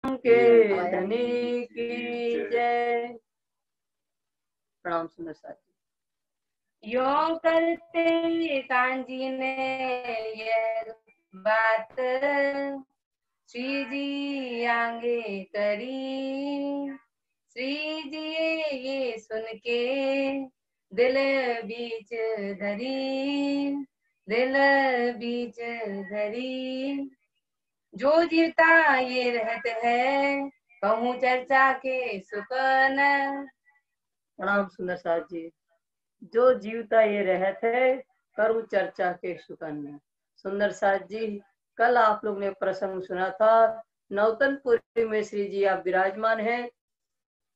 के धनी की जय। प्रणाम सुंदर साथ जी। यो करते कांजी ने ये बात श्री जी आगे करी। श्री जी ये सुन के दिल बीच धरी, दिल बीच धरी। जो जीवता ये रहत है कहूँ चर्चा के सुकन। प्रणाम सुंदर साथ जी। जो जीवता ये रहत है करूँ चर्चा के सुकन। सुंदर साथ जी, कल आप लोग ने प्रसंग सुना था, नौतनपुरी में श्री जी आप विराजमान हैं।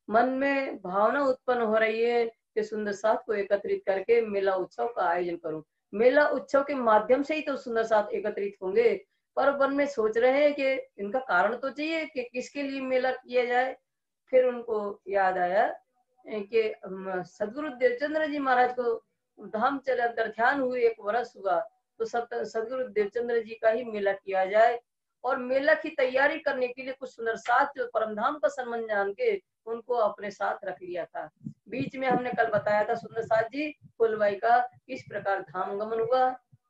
मन में भावना उत्पन्न हो रही है कि सुंदर साथ को एकत्रित करके मेला उत्सव का आयोजन करूं। मेला उत्सव के माध्यम से ही तो सुंदर साथ एकत्रित होंगे, पर मन में सोच रहे हैं कि इनका कारण तो चाहिए कि किसके लिए मेला किया जाए। फिर उनको याद आया कि सदगुरु देवचंद्र जी महाराज को धाम चले अंतर ध्यान हुए 1 वर्ष हुआ, तो सदगुरु देवचंद्र जी का ही मेला किया जाए। और मेला की तैयारी करने के लिए कुछ सुंदर साथ जो परमधाम का सम्मान जान के उनको अपने साथ रख लिया था। बीच में हमने कल बताया था सुंदर साथ जी फुलबाई का किस प्रकार धाम गमन हुआ।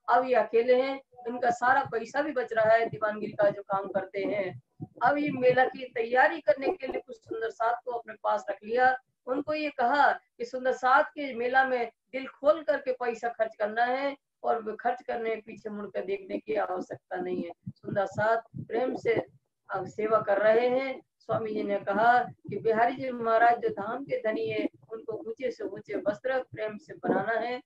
अब ये अकेले हैं, इनका सारा पैसा भी बच रहा है दीवानगिरी का जो काम करते हैं। अब ये मेला की तैयारी करने के लिए कुछ सुंदर साथ को अपने पास रख लिया। उनको ये कहा कि सुंदर साथ के मेला में दिल खोल करके पैसा खर्च करना है और खर्च करने पीछे मुड़कर देखने की आवश्यकता नहीं है। सुंदर साथ प्रेम से सेवा कर रहे हैं। स्वामी जी ने कहा कि बिहारी जी महाराज जो धाम के धनी है उनको ऊंचे से ऊंचे वस्त्र प्रेम से बनाना है।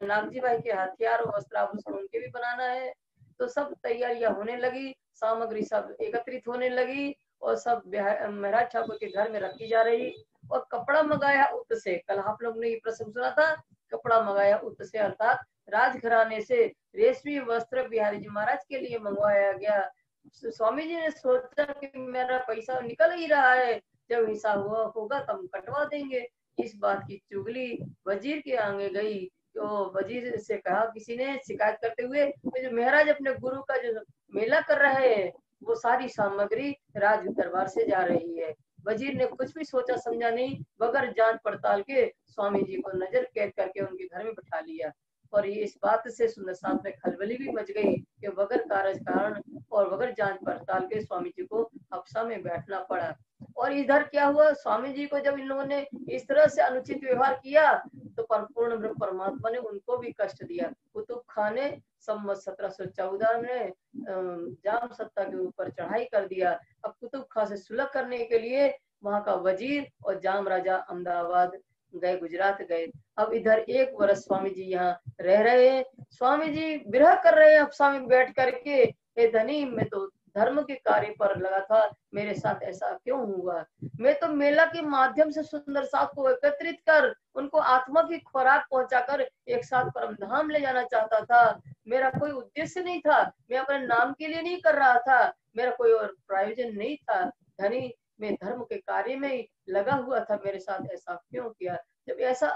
नागजी भाई के हथियार और वस्त्राभूषण उनके भी बनाना है। तो सब तैयारियां होने लगी, सामग्री सब एकत्रित होने लगी और सब महाराज ठाकुर के घर में रखी जा रही। और कपड़ा मंगाया उत से, कल आप लोग ने ये प्रसंग सुना था, कपड़ा मंगाया उत से अर्थात राजघराने से रेशमी वस्त्र बिहारी जी महाराज के लिए मंगवाया गया। स्वामी जी ने सोचा कि मेरा पैसा निकल ही रहा है, जब हिसाब होगा तब कटवा देंगे। इस बात की चुगली वजीर के आगे गई। तो वजीर से कहा किसी ने शिकायत करते हुए, जो महाराज अपने गुरु का जो मेला कर रहे हैं वो सारी सामग्री राज दरबार से जा रही है। वजीर ने कुछ भी सोचा समझा नहीं, बगैर जांच पड़ताल के स्वामी जी को नजर कैद करके उनके घर में बैठा लिया। और ये इस बात से सुंदर साथ में खलबली भी मच गई कि बगैर कारण और बगैर जांच पड़ताल के स्वामी जी को हफ्सा में बैठना पड़ा। और इधर क्या हुआ, स्वामी जी को जब इन लोगों ने इस तरह से अनुचित व्यवहार किया तो पूर्ण ब्रह्म परमात्मा ने उनको भी कष्ट दिया। कुतुब खान ने संवत 1714 में जाम सत्ता के ऊपर चढ़ाई कर दिया। अब कुतुब खान से सुलह करने के लिए वहां का वजीर और जाम राजा अहमदाबाद गए, गुजरात गए। अब इधर 1 वर्ष स्वामी जी यहाँ रह रहे हैं। स्वामी जी विरह कर रहे हैं अफसा में बैठ करके, हे धनी मैं तो धर्म के कार्य पर लगा था, मेरे साथ ऐसा क्यों हुआ। मैं तो मेला के माध्यम से सुंदर साथ को एकत्रित कर उनको आत्मा की खुराक पहुंचाकर एक साथ परम धाम ले जाना चाहता था। मेरा कोई उद्देश्य नहीं था, मैं अपने नाम के लिए नहीं कर रहा था, मेरा कोई और प्रायोजन नहीं था। धनी मैं धर्म के कार्य में लगा हुआ था, मेरे साथ ऐसा क्यों किया। जब ऐसा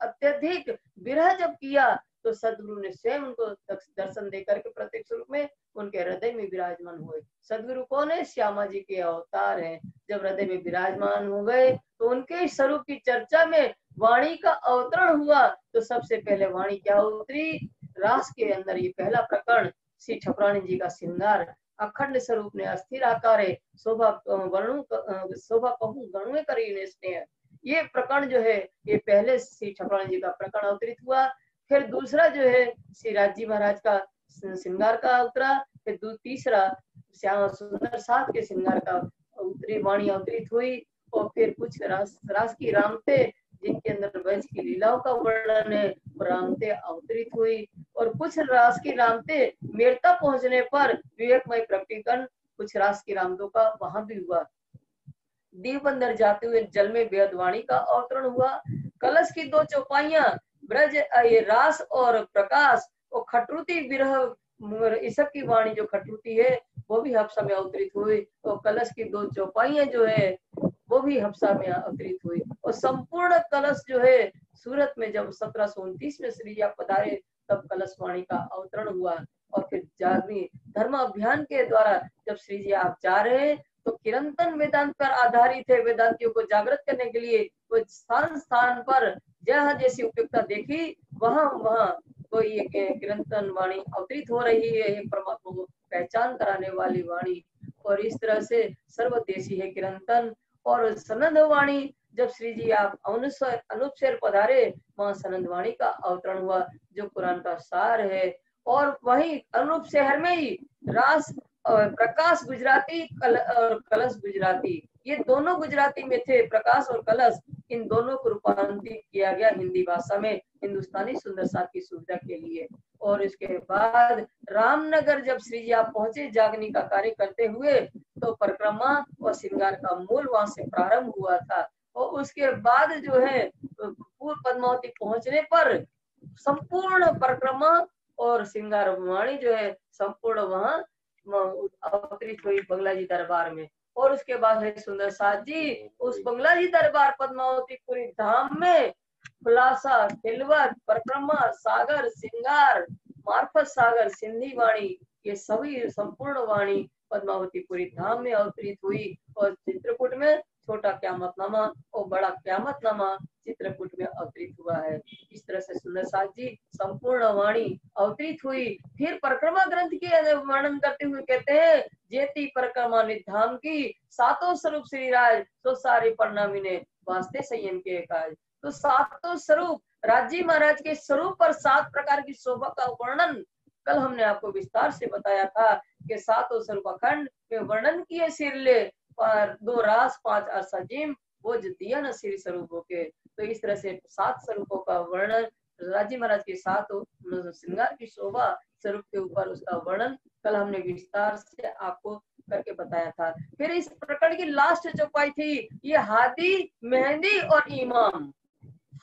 अत्यधिक विरह जब किया तो सदगुरु ने स्वयं उनको दर्शन देकर के प्रत्यक्ष रूप में उनके हृदय में विराजमान हुए। सदगुरु कौन है, श्यामा जी के अवतार हैं। जब हृदय में विराजमान हो गए तो उनके स्वरूप की चर्चा में वाणी का अवतरण हुआ। तो सबसे पहले वाणी क्या उतरी, रास के अंदर ये पहला प्रकरण श्री ठकुरानी जी का श्रृंगार अखंड स्वरूप ने अस्थिर आकार शोभा कहूँ गणुए करी स्नेह। ये प्रकरण जो है ये पहले श्री ठकुरानी जी का प्रकरण अवतरित हुआ। फिर दूसरा जो है श्री राजी महाराज का श्रृंगार का उतरा। फिर तीसरा श्यामा सुंदर साथ के श्रृंगार का उत्तरी वाणी अवतरित हुई। और फिर कुछ रास की रामते जिनके अंदर वैज की लीलाओं का वर्णन है रामते अवतरित हुई। और कुछ रास की रामते मेरता पहुंचने पर विवेकमय प्रकटीकरण कुछ रास की रामदों का वहां भी हुआ। दीव बंदर जाते हुए जल में बेदवाणी का अवतरण हुआ। कलश की 2 चौपाइयां ब्रज ये रास और प्रकाश और खटरुति विरह ईसक की वाणी जो खटरुति है वो भी हफ्सा में अवतरित हुई। और कलश की 2 चौपाइयां जो है वो भी हफ्सा में अवतरित हुई। और संपूर्ण कलश जो है सूरत में जब 1729 में श्री जी पधारे तब कलश वाणी का अवतरण हुआ। और फिर जागनी धर्म अभियान के द्वारा जब श्री जी आप जा रहे हैं तो किरंतन वेदांत पर आधारित है। वेदांतियों को जागृत करने के लिए वो स्थान स्थान पर जहाँ जैसी उपयुक्तता देखी वहां वहां कोई एक किरंतन वाणी अवतरित हो रही है, एक परमात्मा को पहचान कराने वाली वाणी। और इस तरह से सर्वदेशी है किरंतन। और सनंद वाणी जब श्री जी आप अनुपसेर पधारे, वहां सनंद वाणी का अवतरण हुआ जो कुरान का सार है। और वही अनूप शहर में ही रास प्रकाश गुजराती और कलश गुजराती, ये दोनों गुजराती में थे। प्रकाश और कलश, इन दोनों को रूपांतरित किया गया हिंदी भाषा में हिंदुस्तानी सुंदर साथ की सुविधा के लिए। और इसके बाद रामनगर जब श्री जी आप पहुंचे जागनी का कार्य करते हुए, तो परिक्रमा और श्रृंगार का मूल वहां से प्रारंभ हुआ था। और उसके बाद जो है पूर्व पद्मावती पहुंचने पर संपूर्ण परिक्रमा और श्रृंगार वाणी जो है संपूर्ण वहां अवतरित हुई बंगला जी दरबार में। और उसके बाद है सुंदर साथ जी उस बंगला जी दरबार पद्मावतीपुरी धाम में खुलासा, खिलवत, परिक्रमा, सागर, श्रृंगार, मार्फत सागर, सिंधी वाणी, ये सभी संपूर्ण वाणी पद्मावतीपुरी धाम में अवतरित हुई। और चित्रकूट में छोटा क्यामतनामा और बड़ा क्यामतनामा चित्रकूट में अवतरित हुआ है। इस तरह से सुंदर साथ जी संपूर्ण वाणी अवतरित हुई। फिर परिक्रमा ग्रंथ के वर्णन करते हुए कहते हैं, जेती परिक्रमा निधाम की सातों स्वरूप श्री राज तो सारे परिणामी ने वास्ते संयम के काज। तो सातों स्वरूप राजी महाराज के स्वरूप पर 7 प्रकार की शोभा का वर्णन कल हमने आपको विस्तार से बताया था कि सातों स्वरूप अखंड में वर्णन किए सिरले पर 2 रास 5 अरसाजिम वो दिया न श्री स्वरूपों के। तो इस तरह से 7 स्वरूपों का वर्णन राजी महाराज के 7 श्रृंगार की शोभा स्वरूप के ऊपर उसका वर्णन कल हमने विस्तार से आपको करके बताया था। फिर इस प्रकरण की लास्ट चौपाई थी ये हादी, मेहंदी और इमाम।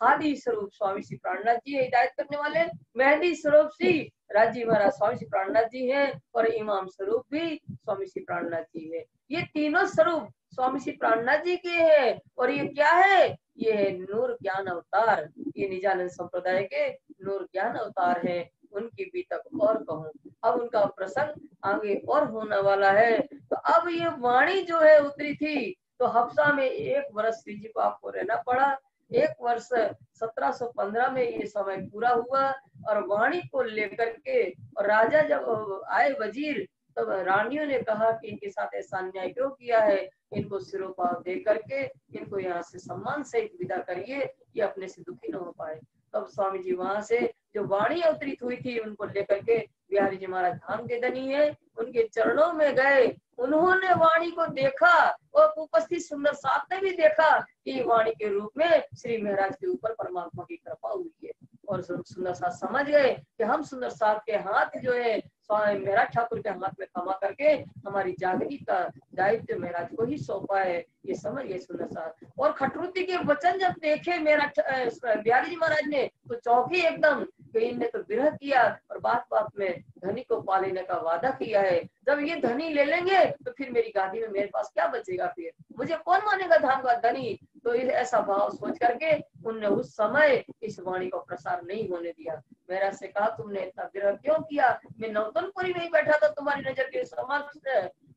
हादी स्वरूप स्वामी श्री प्राणनाथ जी है हिदायत करने वाले, मेहंदी स्वरूप श्री राजी महाराज स्वामी श्री प्राणनाथ जी हैं और इमाम स्वरूप भी स्वामी श्री प्राणनाथ जी है। ये तीनों स्वरूप स्वामी श्री प्राणनाथ जी के हैं। और ये क्या है, ये है नूर ज्ञान अवतार। ये निजानंद संप्रदाय के नूर ज्ञान अवतार है। उनकी भी तक और कहूँ, अब उनका प्रसंग आगे और होने वाला है। तो अब ये वाणी जो है उतरी थी, तो हफ्सा में 1 वर्ष श्री जी को आपको रहना पड़ा। 1 वर्ष 1715 में ये समय पूरा हुआ। और वाणी को लेकर के और राजा जब आए वजीर, तब रानियों ने कहा कि इनके साथ ऐसा अन्याय क्यों किया है, इनको सिरोपाव दे करके इनको यहाँ से सम्मान सहित विदा करिए, ये अपने से दुखी न हो पाए। तब स्वामी जी वहां से जो वाणी अवतरित हुई थी उनको लेकर के बिहारी जी महाराज धाम के धनी है, उनके चरणों में गए। उन्होंने वाणी को देखा और उपस्थित सुंदर साथ ने भी देखा कि वाणी के रूप में श्री महाराज के ऊपर परमात्मा की कृपा हुई है। और सुंदर साथ समझ गए कि हम सुंदर साथ के हाथ जो है स्वामी महाराज ठाकुर के हाथ में थमा करके हमारी जागृति का दायित्व महाराज को ही सौंपा है, ये समझ गए सुंदर साथ। और खटरुति के वचन जब देखे मेरा बिहारी जी महाराज ने तो चौंके एकदम कि इनने तो विरह किया और बात बात में धनी को पा लेने का वादा किया है। जब ये धनी ले लेंगे तो फिर मेरी गादी में मेरे पास क्या बचेगा, फिर मुझे कौन मानेगा धाम का धनी। तो ऐसा भाव सोच करके उनने उस समय इस वाणी को प्रसार नहीं होने दिया। मेरा से कहा तुमने इतना विरह क्यों किया, मैं नौतनपुरी में ही बैठा था तुम्हारी नजर के समक्ष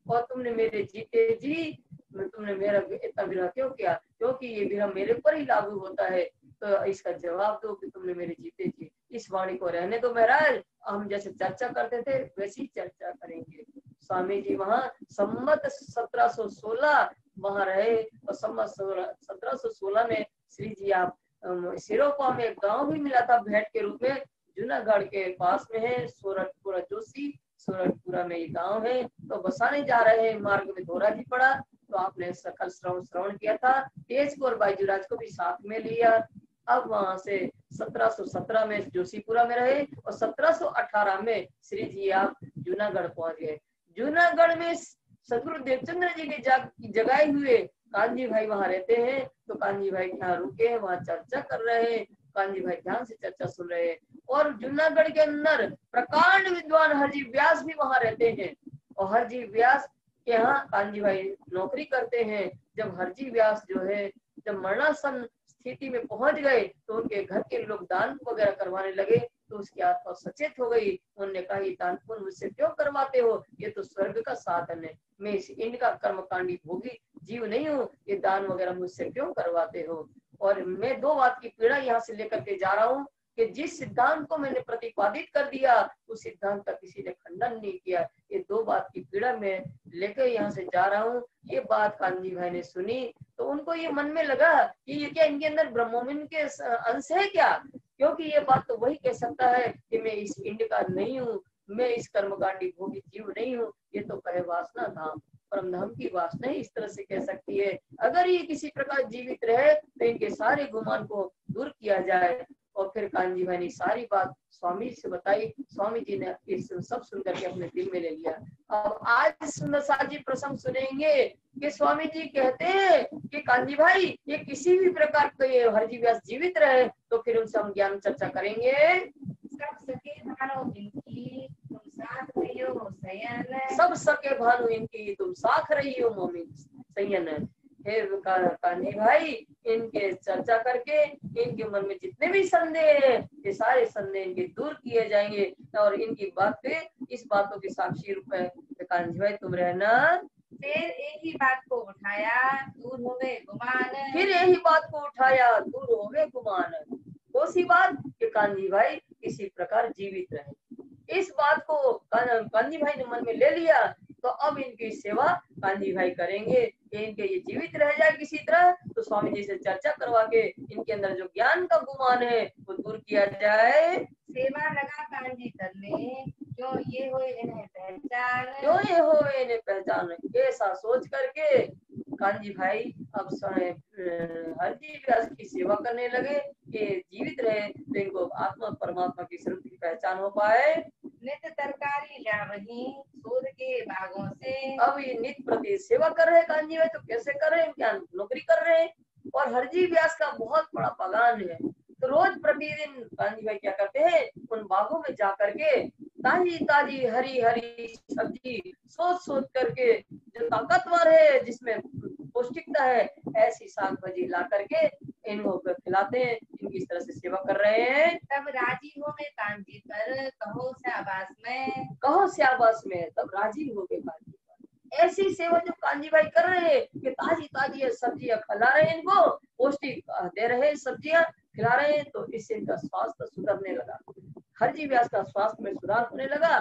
और तुमने मेरे जीते जी तुमने मेरा इतना विरह क्यों किया, क्योंकि ये विरह मेरे पर ही लागू होता है। तो इसका जवाब दो कि तुमने मेरे जीते जी। इस वाणी को रहने दो महाराज, हम जैसे चर्चा करते थे वैसी चर्चा करेंगे। स्वामी जी वहाँ सम्मत 1716 वहां रहे और सम्मत 1716 में श्री जी आप सिरोपा में एक गांव भी मिला था भेंट के रूप में, जूनागढ़ के पास में है सोरठपुरा जोशी, सोरठपुरा में ये गांव है। तो बसाने जा रहे हैं, मार्ग में धोरा जी पड़ा, तो आपने सकल श्रवण किया था। तेज को और बाईजूराज को भी साथ में लिया। अब वहां से 1717 में जोशीपुरा में रहे और 1718 में श्री जी आप जूनागढ़ पहुंच गए। जूनागढ़ में सदगुरु देवचंद्र जी के जगाए हुए कांजी भाई वहां रहते हैं। तो कांजी भाई यहाँ रुके हैं, वहां चर्चा कर रहे हैं। कांजी भाई ध्यान से चर्चा सुन रहे हैं। और जूनागढ़ के अंदर प्रकांड विद्वान हरजी व्यास भी वहां रहते हैं। और हरजी व्यास के यहाँ कांजी भाई नौकरी करते हैं। जब हरजी व्यास जो है जब मरणासन स्थिति में पहुंच गए तो उनके घर के लोग दान वगैरह करवाने लगे। तो उसकी आत्मा सचेत हो गई। उन्होंने कहा ये दान पुण्य मुझसे क्यों करवाते हो, ये तो स्वर्ग का साधन है, मैं इस इंड का कर्मकांडी भोगी जीव नहीं हूँ, ये दान वगैरह मुझसे क्यों करवाते हो। और मैं 2 बात की पीड़ा यहाँ से लेकर के जा रहा हूँ कि जिस सिद्धांत को मैंने प्रतिपादित कर दिया उस सिद्धांत का किसी ने खंडन नहीं किया। ये 2 बात की पीड़ा मैं लेकर यहाँ से जा रहा हूँ। ये बात कांजी भाई ने सुनी तो उनको ये मन में लगा कि ये क्या इनके अंदर ब्रह्मोमिन के अंश है क्या, क्योंकि ये बात तो वही कह सकता है कि मैं इस इंड का नहीं हूँ, मैं इस कर्मकांडी भोगी जीव नहीं हूँ। ये तो कहे वासना धाम, परम धाम की वासना ही इस तरह से कह सकती है। अगर ये किसी प्रकार जीवित रहे तो इनके सारे गुमान को दूर किया जाए। और फिर कांजी भाई ने सारी बात स्वामी जी से बताई। स्वामी जी ने इस सब सुन करके अपने दिल में ले लिया। अब आज सुंदर साथ जी प्रसंग सुनेंगे कि स्वामी जी कहते हैं कि कांजी भाई ये किसी भी प्रकार के हरजी व्यास जीवित रहे तो फिर उनसे हम ज्ञान चर्चा करेंगे। सब सके भानो इनकी तुम साथ रहियो सयन, सब सके भानु इनकी तुम साथ रहियो मोमिन सयन। फिर कान्ही भाई इनके चर्चा करके इनके मन में जितने भी संदेह है ये सारे संदेह इनके दूर किए जाएंगे। और इनकी बात पे इस बातों के साक्षी रूप में कान्ही भाई तुम रहना। फिर एक ही बात को उठाया दूर हो गए गुमान, फिर यही बात को उठाया दूर हो गए गुमान। कौन सी बात कि कान्ही भाई किसी प्रकार जीवित रहे। इस बात को कान्ही भाई ने मन में ले लिया तो अब इनकी सेवा कान्ही भाई करेंगे। इनके ये जीवित रह जाए किसी तरह तो स्वामी जी से चर्चा करवा के इनके अंदर जो ज्ञान का गुमान है वो दूर किया जाए। सेवा लगा कांजी करने क्यों ये हो इन्हें पहचान, क्यों ये हो इन्हें पहचान। ऐसा सोच करके कान्जी भाई अब हरजी व्यास की सेवा करने लगे कि जीवित रहे तो इनको आत्मा परमात्मा की स्वरूप की पहचान हो पाए। नित्य तरकारी ला वही शोध के बागों से, अब ये नित्य प्रति सेवा कर रहे हैं कान्जी भाई तो कैसे कर रहे हैं, क्या नौकरी कर रहे हैं। और हरजी व्यास का बहुत बड़ा बागान है तो रोज प्रतिदिन कान्जी भाई क्या करते हैं उन बागों में जा करके ताजी ताजी हरी हरी सब्जी सोच सोच करके जो ताकतवर है जिसमें पौष्टिकता है ऐसी साग भाजी ला करके इनको खिलाते हैं। इनकी इस तरह से सेवा कर रहे हैं। तब राजी हो में कांजी पर कहो शाबाश में, कहो शाबाश में तब राजी हो गए कांजी पर। ऐसी सेवा जो कांजी भाई कर रहे हैं कि ताजी ताजी सब्जियां खिला रहे हैं, इनको पौष्टिक दे रहे हैं, सब्जियां खिला रहे हैं तो इससे इनका स्वास्थ्य सुधरने लगा। हरजी व्यास का स्वास्थ्य में सुधार होने लगा।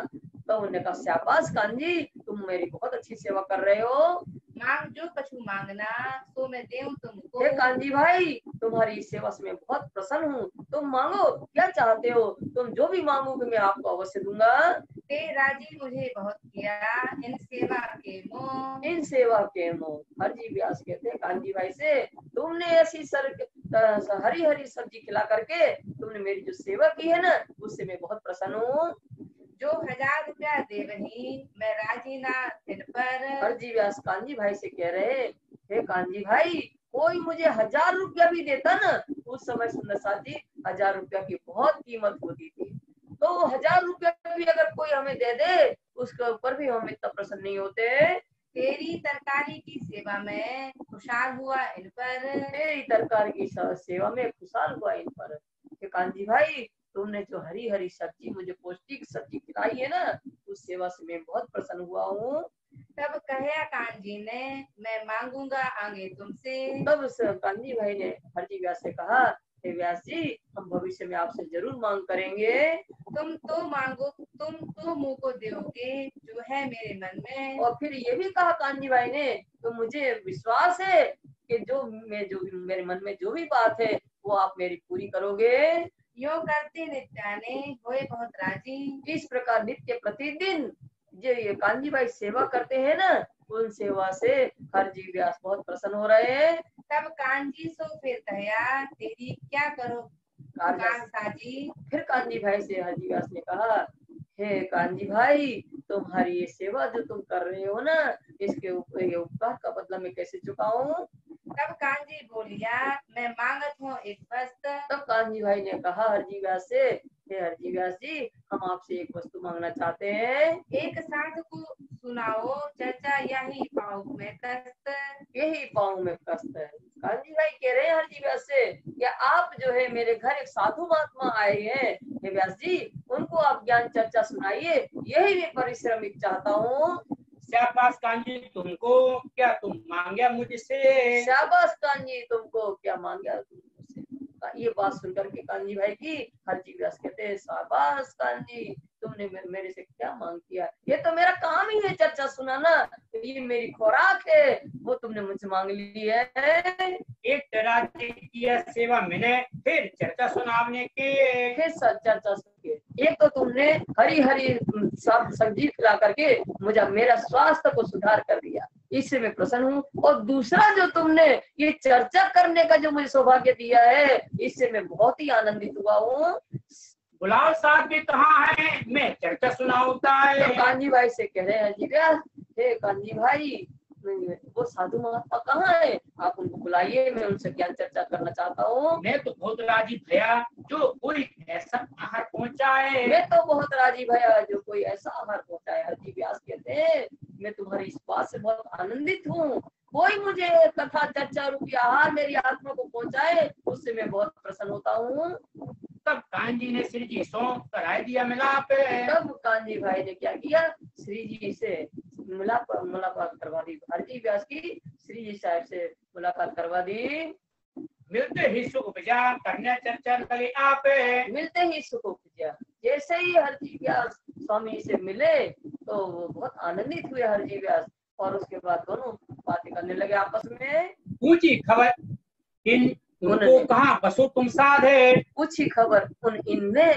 तो उन्होंने कहा शाबाश कांजी तुम मेरी बहुत अच्छी सेवा कर रहे हो। मांग जो कछु मांगना तो मैं देऊं तुमको, हे कांजी भाई तुम्हारी इस सेवा से मैं बहुत प्रसन्न हूँ। तुम मांगो क्या चाहते हो, तुम जो भी मांगोगे मैं आपको अवश्य दूंगा। ते राजी मुझे बहुत किया इन सेवा के मोह, इन सेवा के मोह। हरजी व्यास कहते हैं कांजी भाई से तुमने ऐसी हरी हरी सब्जी खिला करके तुमने मेरी जो सेवा की है ना उससे मैं बहुत प्रसन्न हूँ। जो 1000 रुपया दे रही मैं राजी ना इन पर, हरजी व्यास कांजी भाई से कह रहे हे कांजी भाई कोई मुझे 1000 रुपया भी देता ना, उस समय सुंदर साथ जी 1000 रुपया की बहुत कीमत होती थी, तो 1000 रुपया भी अगर कोई हमें दे दे उसके ऊपर भी हम इतना प्रसन्न नहीं होते। तेरी तरकारी की सेवा में खुशहाल हुआ इन पर, तेरी तरकारी की सेवा में खुशहाल हुआ इन पर। कांजी भाई तुमने जो हरी हरी सब्जी मुझे पौष्टिक सब्जी खिलाई है ना उस सेवा से मैं बहुत प्रसन्न हुआ हूँ। तब कहे कांजी ने मैं मांगूंगा आगे तुमसे, तब कांजी भाई ने हरजी व्यास से कहा हे व्यास जी हम भविष्य में आपसे जरूर मांग करेंगे। तुम तो मांगो तुम तो मुंह को दोगे जो है मेरे मन में, और फिर ये भी कहा कांजी भाई ने तो मुझे विश्वास है कि जो मेरे मन में जो भी बात है वो आप मेरी पूरी करोगे। यो करते नित्याने होए बहुत राजी, इस प्रकार नित्य प्रतिदिन जो ये कांजी भाई सेवा करते हैं ना उन सेवा से हरजी व्यास बहुत प्रसन्न हो रहे हैं। तब कांजी सो फिर कहा तेरी क्या करो साजी, फिर कांजी भाई से हरजी व्यास ने कहा हे कांजी भाई तुम्हारी ये सेवा जो तुम कर रहे हो ना इसके ऊपर ये उपकार का बदला मैं कैसे चुकाऊं। तब कांजी बोलिया मैं मांगत हूँ एक वस्त्र, तब कांजी भाई ने कहा हरजी व्यास से हे हरजी व्यास जी हम आपसे एक वस्तु मांगना चाहते हैं। एक साधु को सुनाओ चर्चा यही पाँव में कष्ट, यही पाँव में कष्ट है। कांजी कांजी भाई कह रहे हैं हरजी व्यास से कि आप जो है मेरे घर एक साधु महात्मा आए हैं, हे व्यास जी उनको आप ज्ञान चर्चा सुनाइए, यही मैं परिश्रमिक चाहता हूँ। शाबाश कांजी तुमको, क्या तुम मांगे मुझसे? शाबाश कांजी तुमको, क्या मांगा तुमसे? ये बात सुनकर के कांजी भाई की हरजी व्यास कहते हैं शाबाश कांजी, तुमने मेरे से क्या मांग किया? ये तो मेरा काम ही है चर्चा सुनाना, ये मेरी खुराक है, वो तुमने मुझसे मांग ली है। एक राज्य की सेवा मिले फिर चर्चा सुनाने के, फिर चर्चा सुनिए। एक तो तुमने हरी हरी सब्जी खिला करके मुझे मेरा स्वास्थ्य को सुधार कर दिया, इससे मैं प्रसन्न हूँ। और दूसरा जो तुमने ये चर्चा करने का जो मुझे सौभाग्य दिया है, इससे मैं बहुत ही आनंदित हुआ हूँ। गुलाब साहब भी कहाँ है? मैं चर्चा सुनाऊंगा है। तो कांजी भाई से कह रहे हैं जी व्यास, हे कांजी भाई वो साधु महात्मा कहाँ है? आप उनको बुलाइए, मैं उनसे ज्ञान चर्चा करना चाहता हूँ। मैं तो बहुत राजी भैया जो कोई ऐसा आहार पहुँचाए। मैं तो बहुत राजी भैया जो कोई ऐसा आहार पहुँचाए। हरजी व्यास कहते हैं मैं तुम्हारी इस बात से बहुत आनंदित हूँ, कोई मुझे कथा चर्चा रूपी आहार मेरी आत्मा को पहुँचाए, उससे मैं बहुत प्रसन्न होता हूँ। तब कांजी ने श्री जी सो कराए दिया मिलाप। तब कांजी भाई ने क्या किया? श्री जी से मुलाकात करवा दी। हरजी व्यास की श्री जी साहब से मुलाकात करवा दी। मिलते ही सुख उपजा करने चर्चा लगे आप। मिलते ही सुख उपजा, जैसे ही हरजी व्यास स्वामी से मिले तो वो बहुत आनंदित हुए हरजी व्यास, और उसके बाद दोनों बातें करने लगे आपस में। पूछी खबर इन उनको कहाँ बसो तुम साध है? पूछी खबर उन इनने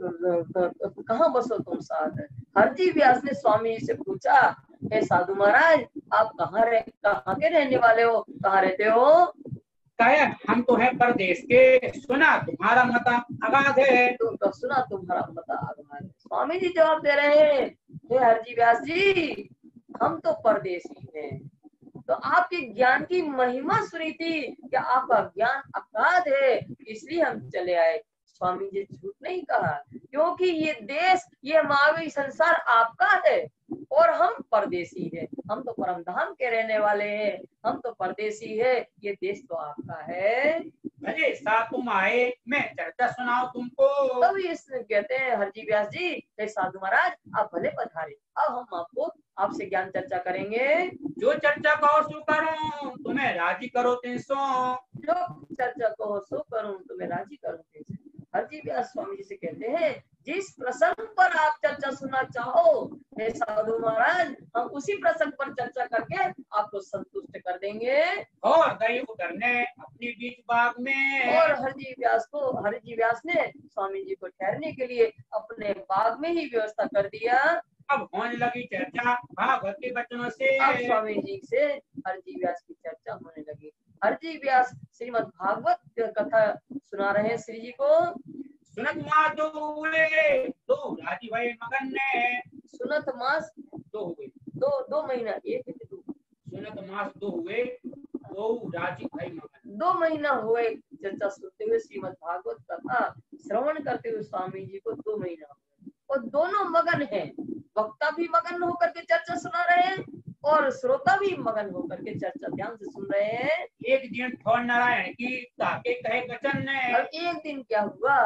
कहाँ बसो तुम साध है? हरजी व्यास ने स्वामी से पूछा, हे साधु महाराज आप कहाँ के रहने वाले हो, कहाँ रहते हो? कहे हम तो है परदेश के, सुना तुम्हारा मता अगाध है। तो सुना तुम्हारा मता अगाध है। स्वामी जी जवाब दे रहे हैं, हे हरजी व्यास जी हम तो परदेशी हैं, तो आपके ज्ञान की महिमा सुनी थी कि आपका ज्ञान अगाध है, इसलिए हम चले आए। स्वामी जी झूठ नहीं कहा, क्योंकि ये देश ये मानवीय संसार आपका है और हम परदेशी है, हम तो परम धाम के रहने वाले हैं, हम तो परदेशी है, ये देश तो आपका है। भले साथ तुम आए मैं चर्चा सुनाओ तुमको। तब इसने कहते हैं हरजी व्यास जी, हे साधु महाराज आप भले पधारे, अब हम आपको आपसे ज्ञान चर्चा करेंगे। जो चर्चा कहो सो करूं तुम्हें राजी करो 300। जो चर्चा कहो सो करूं तुम्हें राजी करूं 300। हरजी व्यास स्वामी जी से कहते हैं जिस प्रसंग पर आप चर्चा सुनना चाहो हे साधु महाराज, हम उसी प्रसंग पर चर्चा करके आपको संतुष्ट कर देंगे। और गई उतरने अपनी बीच बाग में। और हरजी व्यास ने स्वामी जी को ठहरने के लिए अपने बाग में ही व्यवस्था कर दिया। अब होने लगी चर्चा भागवत के वचनों से। अब स्वामी जी से हरजी व्यास की चर्चा होने लगी। हरजी व्यास श्रीमद् भागवत कथा सुना रहे हैं श्री जी को। सुनत मास दो हुए तो राजी भाई मगन ने। सुनत मास दो हुए, दो महीना, एक है दो। सुनत मास दो हुए तो राजी भाई मगन। 2 महीना हुए चर्चा सुनते हुए, श्रीमद् भागवत कथा श्रवण करते हुए स्वामी जी को 2 महीना हुए, और दोनों मगन हैं। वक्ता भी मगन होकर के चर्चा सुना रहे हैं और श्रोता भी मगन होकर के चर्चा ध्यान से सुन रहे हैं। एक दिन ठोर नारायण की ताके कहे वचन ने। और एक दिन क्या हुआ,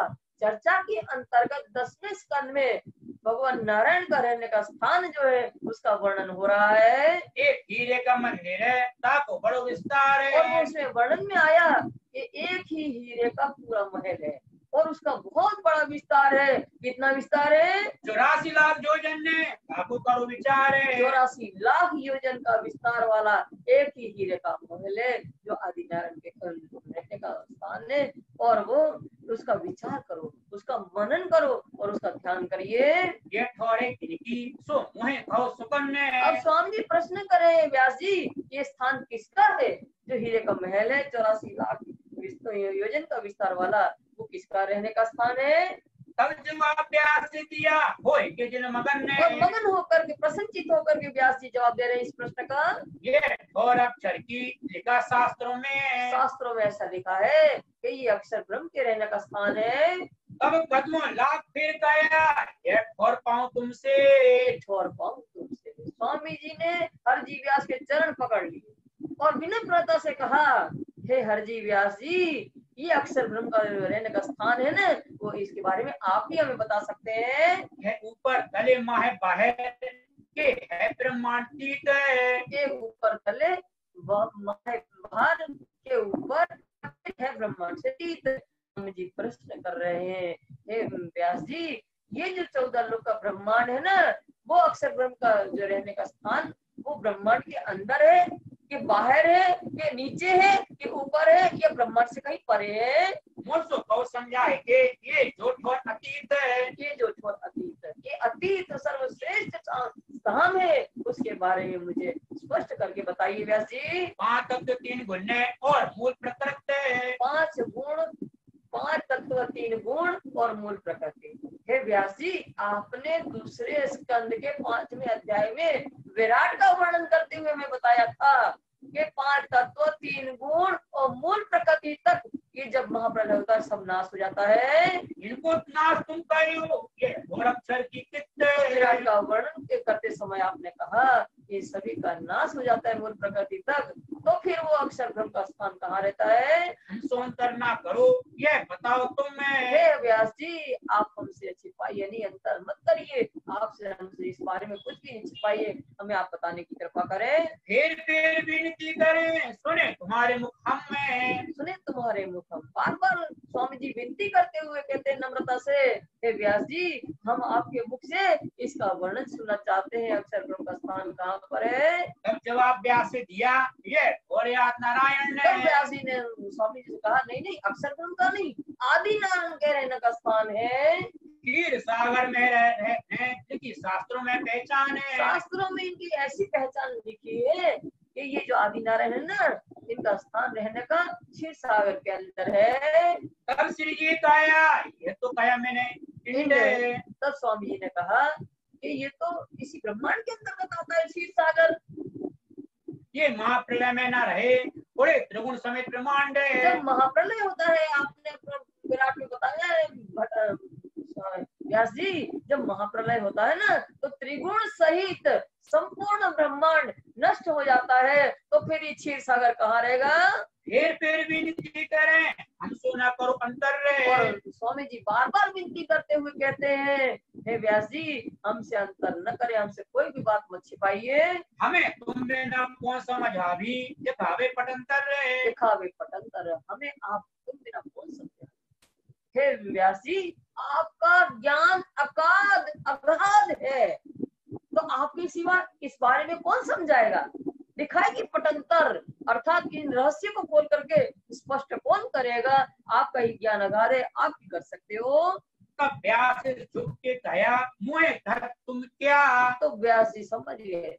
चर्चा के अंतर्गत 10वें स्कंद में भगवान नारायण का रहने का स्थान जो है उसका वर्णन हो रहा है। एक हीरे का मंदिर है ताको बड़ो विस्तार है। और उसमें वर्णन में आया कि एक ही हीरे का पूरा महल है और उसका बहुत बड़ा विस्तार है। कितना विस्तार है? 84 लाख योजन ने आपको करो विचार है। 84 लाख योजन का विस्तार वाला एक ही हीरे का महल है जो आदिनारायण के रहने का स्थान है। और वो उसका विचार करो, उसका मनन करो और उसका ध्यान करिए। ये ठोरे की सो मुहे खाओ सुकन ने। अब स्वामी जी प्रश्न करे व्यास जी, ये स्थान किसका है? जो हीरे का महल है 84 लाख योजन का विस्तार वाला, वो किसका रहने का स्थान है? तब जवाब व्यास से दिया होए के जिन मगन ने। और मगन होकर के प्रसन्नचित होकर के व्यास जी जवाब दे रहे हैं इस प्रश्न का। ये ठोर अक्षर की लिखा शास्त्रों में। शास्त्रों में ऐसा लिखा है कि ये अक्षर ब्रह्म के रहने का स्थान है। तब कदमों लाख फिर गया ये ठोर पाऊं तुमसे। ठोर पाऊं तुमसे। स्वामी जी ने हरजी व्यास के चरण पकड़ लिए और विनम्रता से कहा, हे हरजी व्यास जी, ये अक्षर ब्रह्म का रहने का स्थान है ना, वो इसके बारे में आप ही हमें बता सकते हैं। है ऊपर तले माह बाहर के है ब्रह्मांडीत है। के ऊपर तले बाहर के ऊपर है ब्रह्मांड से अतीत। स्वामी जी प्रश्न कर रहे हैं, हे व्यास जी, ये जो 14 लोक का ब्रह्मांड है ना, वो अक्षर ब्रह्म का जो रहने का स्थान, वो ब्रह्मांड के अंदर है कि बाहर है कि नीचे है कि ऊपर है, या ब्रह्मांड से कहीं परे है? मुझको कहो समझाए कि ये जो ठोर अतीत है, ये जो ठोर अतीत है, ये अतीत सर्वश्रेष्ठ स्थान है, उसके बारे में मुझे स्पष्ट करके बताइए व्यास जी। 5 तत्व 3 गुण और मूल प्रकृति है। 5 गुण, 5 तत्व 3 गुण और मूल प्रकृति। हे व्यास जी, आपने दूसरे स्कंद के 5वें अध्याय में विराट का वर्णन करते हुए मैं बताया था कि 5 तत्व 3 गुण और मूल प्रकृति तक ये जब महाप्रलय होता है सब नाश हो जाता है। इनको नाश तुम करो, ये घोर अक्षर की विराट का वर्णन करते समय आपने कहा ये सभी का नाश हो जाता है मूल प्रकृति तक, तो फिर वो अक्षर ब्रह्म का स्थान कहाँ रहता है? अंतर ना करो, ये बताओ तुम। हे व्यास जी, आप हमसे छिपाइए नहीं, अंतर मत करिए, आपसे हमसे इस बारे में कुछ भी नहीं छिपाइए, हमें आप बताने की कृपा करें। फिर विनती करें, सुने तुम्हारे मुख हम में, सुने तुम्हारे मुख हम। बार बार स्वामी जी विनती करते हुए कहते हैं नम्रता से, हे व्यास जी, हम आपके मुख से इसका वर्णन सुनना चाहते हैं, अक्षर ब्रह्म का स्थान कहाँ पर है? तब जवाब व्यास से दिया, ये और नारायण ने। व्यास जी ने स्वामी जी से कहा, नहीं नहीं, अक्षर ब्रह्म का नहीं, आदि नारायण के रहने का स्थान है। क्षीर सागर में रहते हैं, शास्त्रों में पहचान है। शास्त्रों में इनकी ऐसी पहचान लिखी है कि ये जो आदि नारायण है ना, इनका स्थान रहने का क्षीर सागर के अंदर है। तब श्री जी कहा, ये तो कहा मैंने इंड। तब स्वामी जी ने कहा कि ये तो इसी ब्रह्मांड के अंतर्गत आता है क्षीर सागर। ये महाप्रलय में ना रहे, बड़े त्रिगुण समेत ब्रह्मांड है। जब महाप्रलय होता है, आपने विराट में बताया है व्यास जी, जब महाप्रलय होता है ना, तो त्रिगुण सहित संपूर्ण ब्रह्मांड नष्ट हो जाता है, तो फिर ये क्षीर सागर कहाँ रहेगा? फिर विनती करें, हमसे ना करो अंतर रहे। और स्वामी जी बार बार विनती करते हुए कहते हैं, हे व्यास जी, हमसे अंतर न करें, हमसे कोई भी बात मत छिपाइए। हमें तुमने न कौन समझा भी, दिखावे पटंतर रहे। दिखावे पटंतर, हमें आप तुम बिना कौन समझा। हे व्यास जी, आपका ज्ञान अगाध है, तो आपके सिवा इस बारे में कौन समझाएगा? दिखाएगी पटंतर, अर्थात इन रहस्य को खोल करके स्पष्ट कौन करेगा? आपका ही ज्ञान अगाध है, आप ही कर सकते हो। तब व्यास झुक के कहा, मुझे धर तुम क्या? तो व्यास जी समझ गए,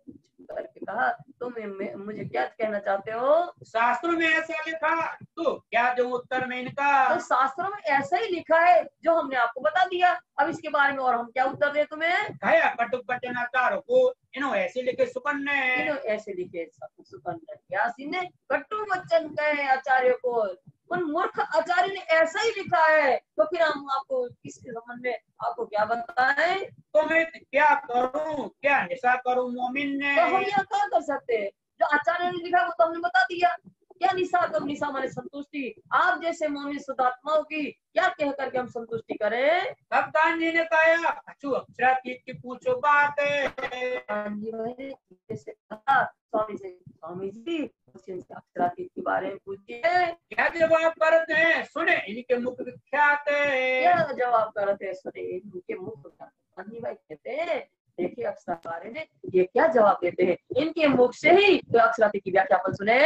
करके कहा, तुम मुझे क्या कहना चाहते हो? शास्त्रों में ऐसा लिखा, तो क्या जो उत्तर में इनका? तो शास्त्रों में ऐसा ही लिखा है जो हमने आपको बता दिया, अब इसके बारे में और हम क्या उत्तर दें तुम्हें? कहा कटुक वचनाचारों को इन्होंने ऐसे लिखे सुकन्ने, इन्होंने ऐसे लिखे सुकन्ने। व्यास जी ने कटु वचन कहे आचार्य को, उन मूर्ख आचार्य ने ऐसा ही लिखा है, तो फिर हम आपको इसके संबंध में आपको क्या बताएं? तो मैं क्या करूं, क्या निशा करूं मोमिन ने? तो हम यहाँ क्या कर सकते हैं? जो आचार्य ने लिखा वो तो हमने बता दिया। क्या निशा करूं? निशा माने संतुष्टि। आप जैसे मोमिन शुद्धात्माओं की क्या कह करके हम संतुष्टि करें? तब कान जी ने कहा, अच्छू अक्षरातीत की पूछो बात है। कान जी ने जैसे कहा स्वामी से, स्वामी जी अक्षरातीत के बारे में पूछिए। क्या जवाब करते हैं? सुने इनके मुख विख्यात है। क्या जवाब करते हैं? सुने इनके मुख विख्यात। कान जी भाई कहते हैं, देखिए अक्षराचार्य ने ये क्या जवाब देते हैं, इनके मुख से ही तो अक्षरातीत की व्याख्या अपन सुने।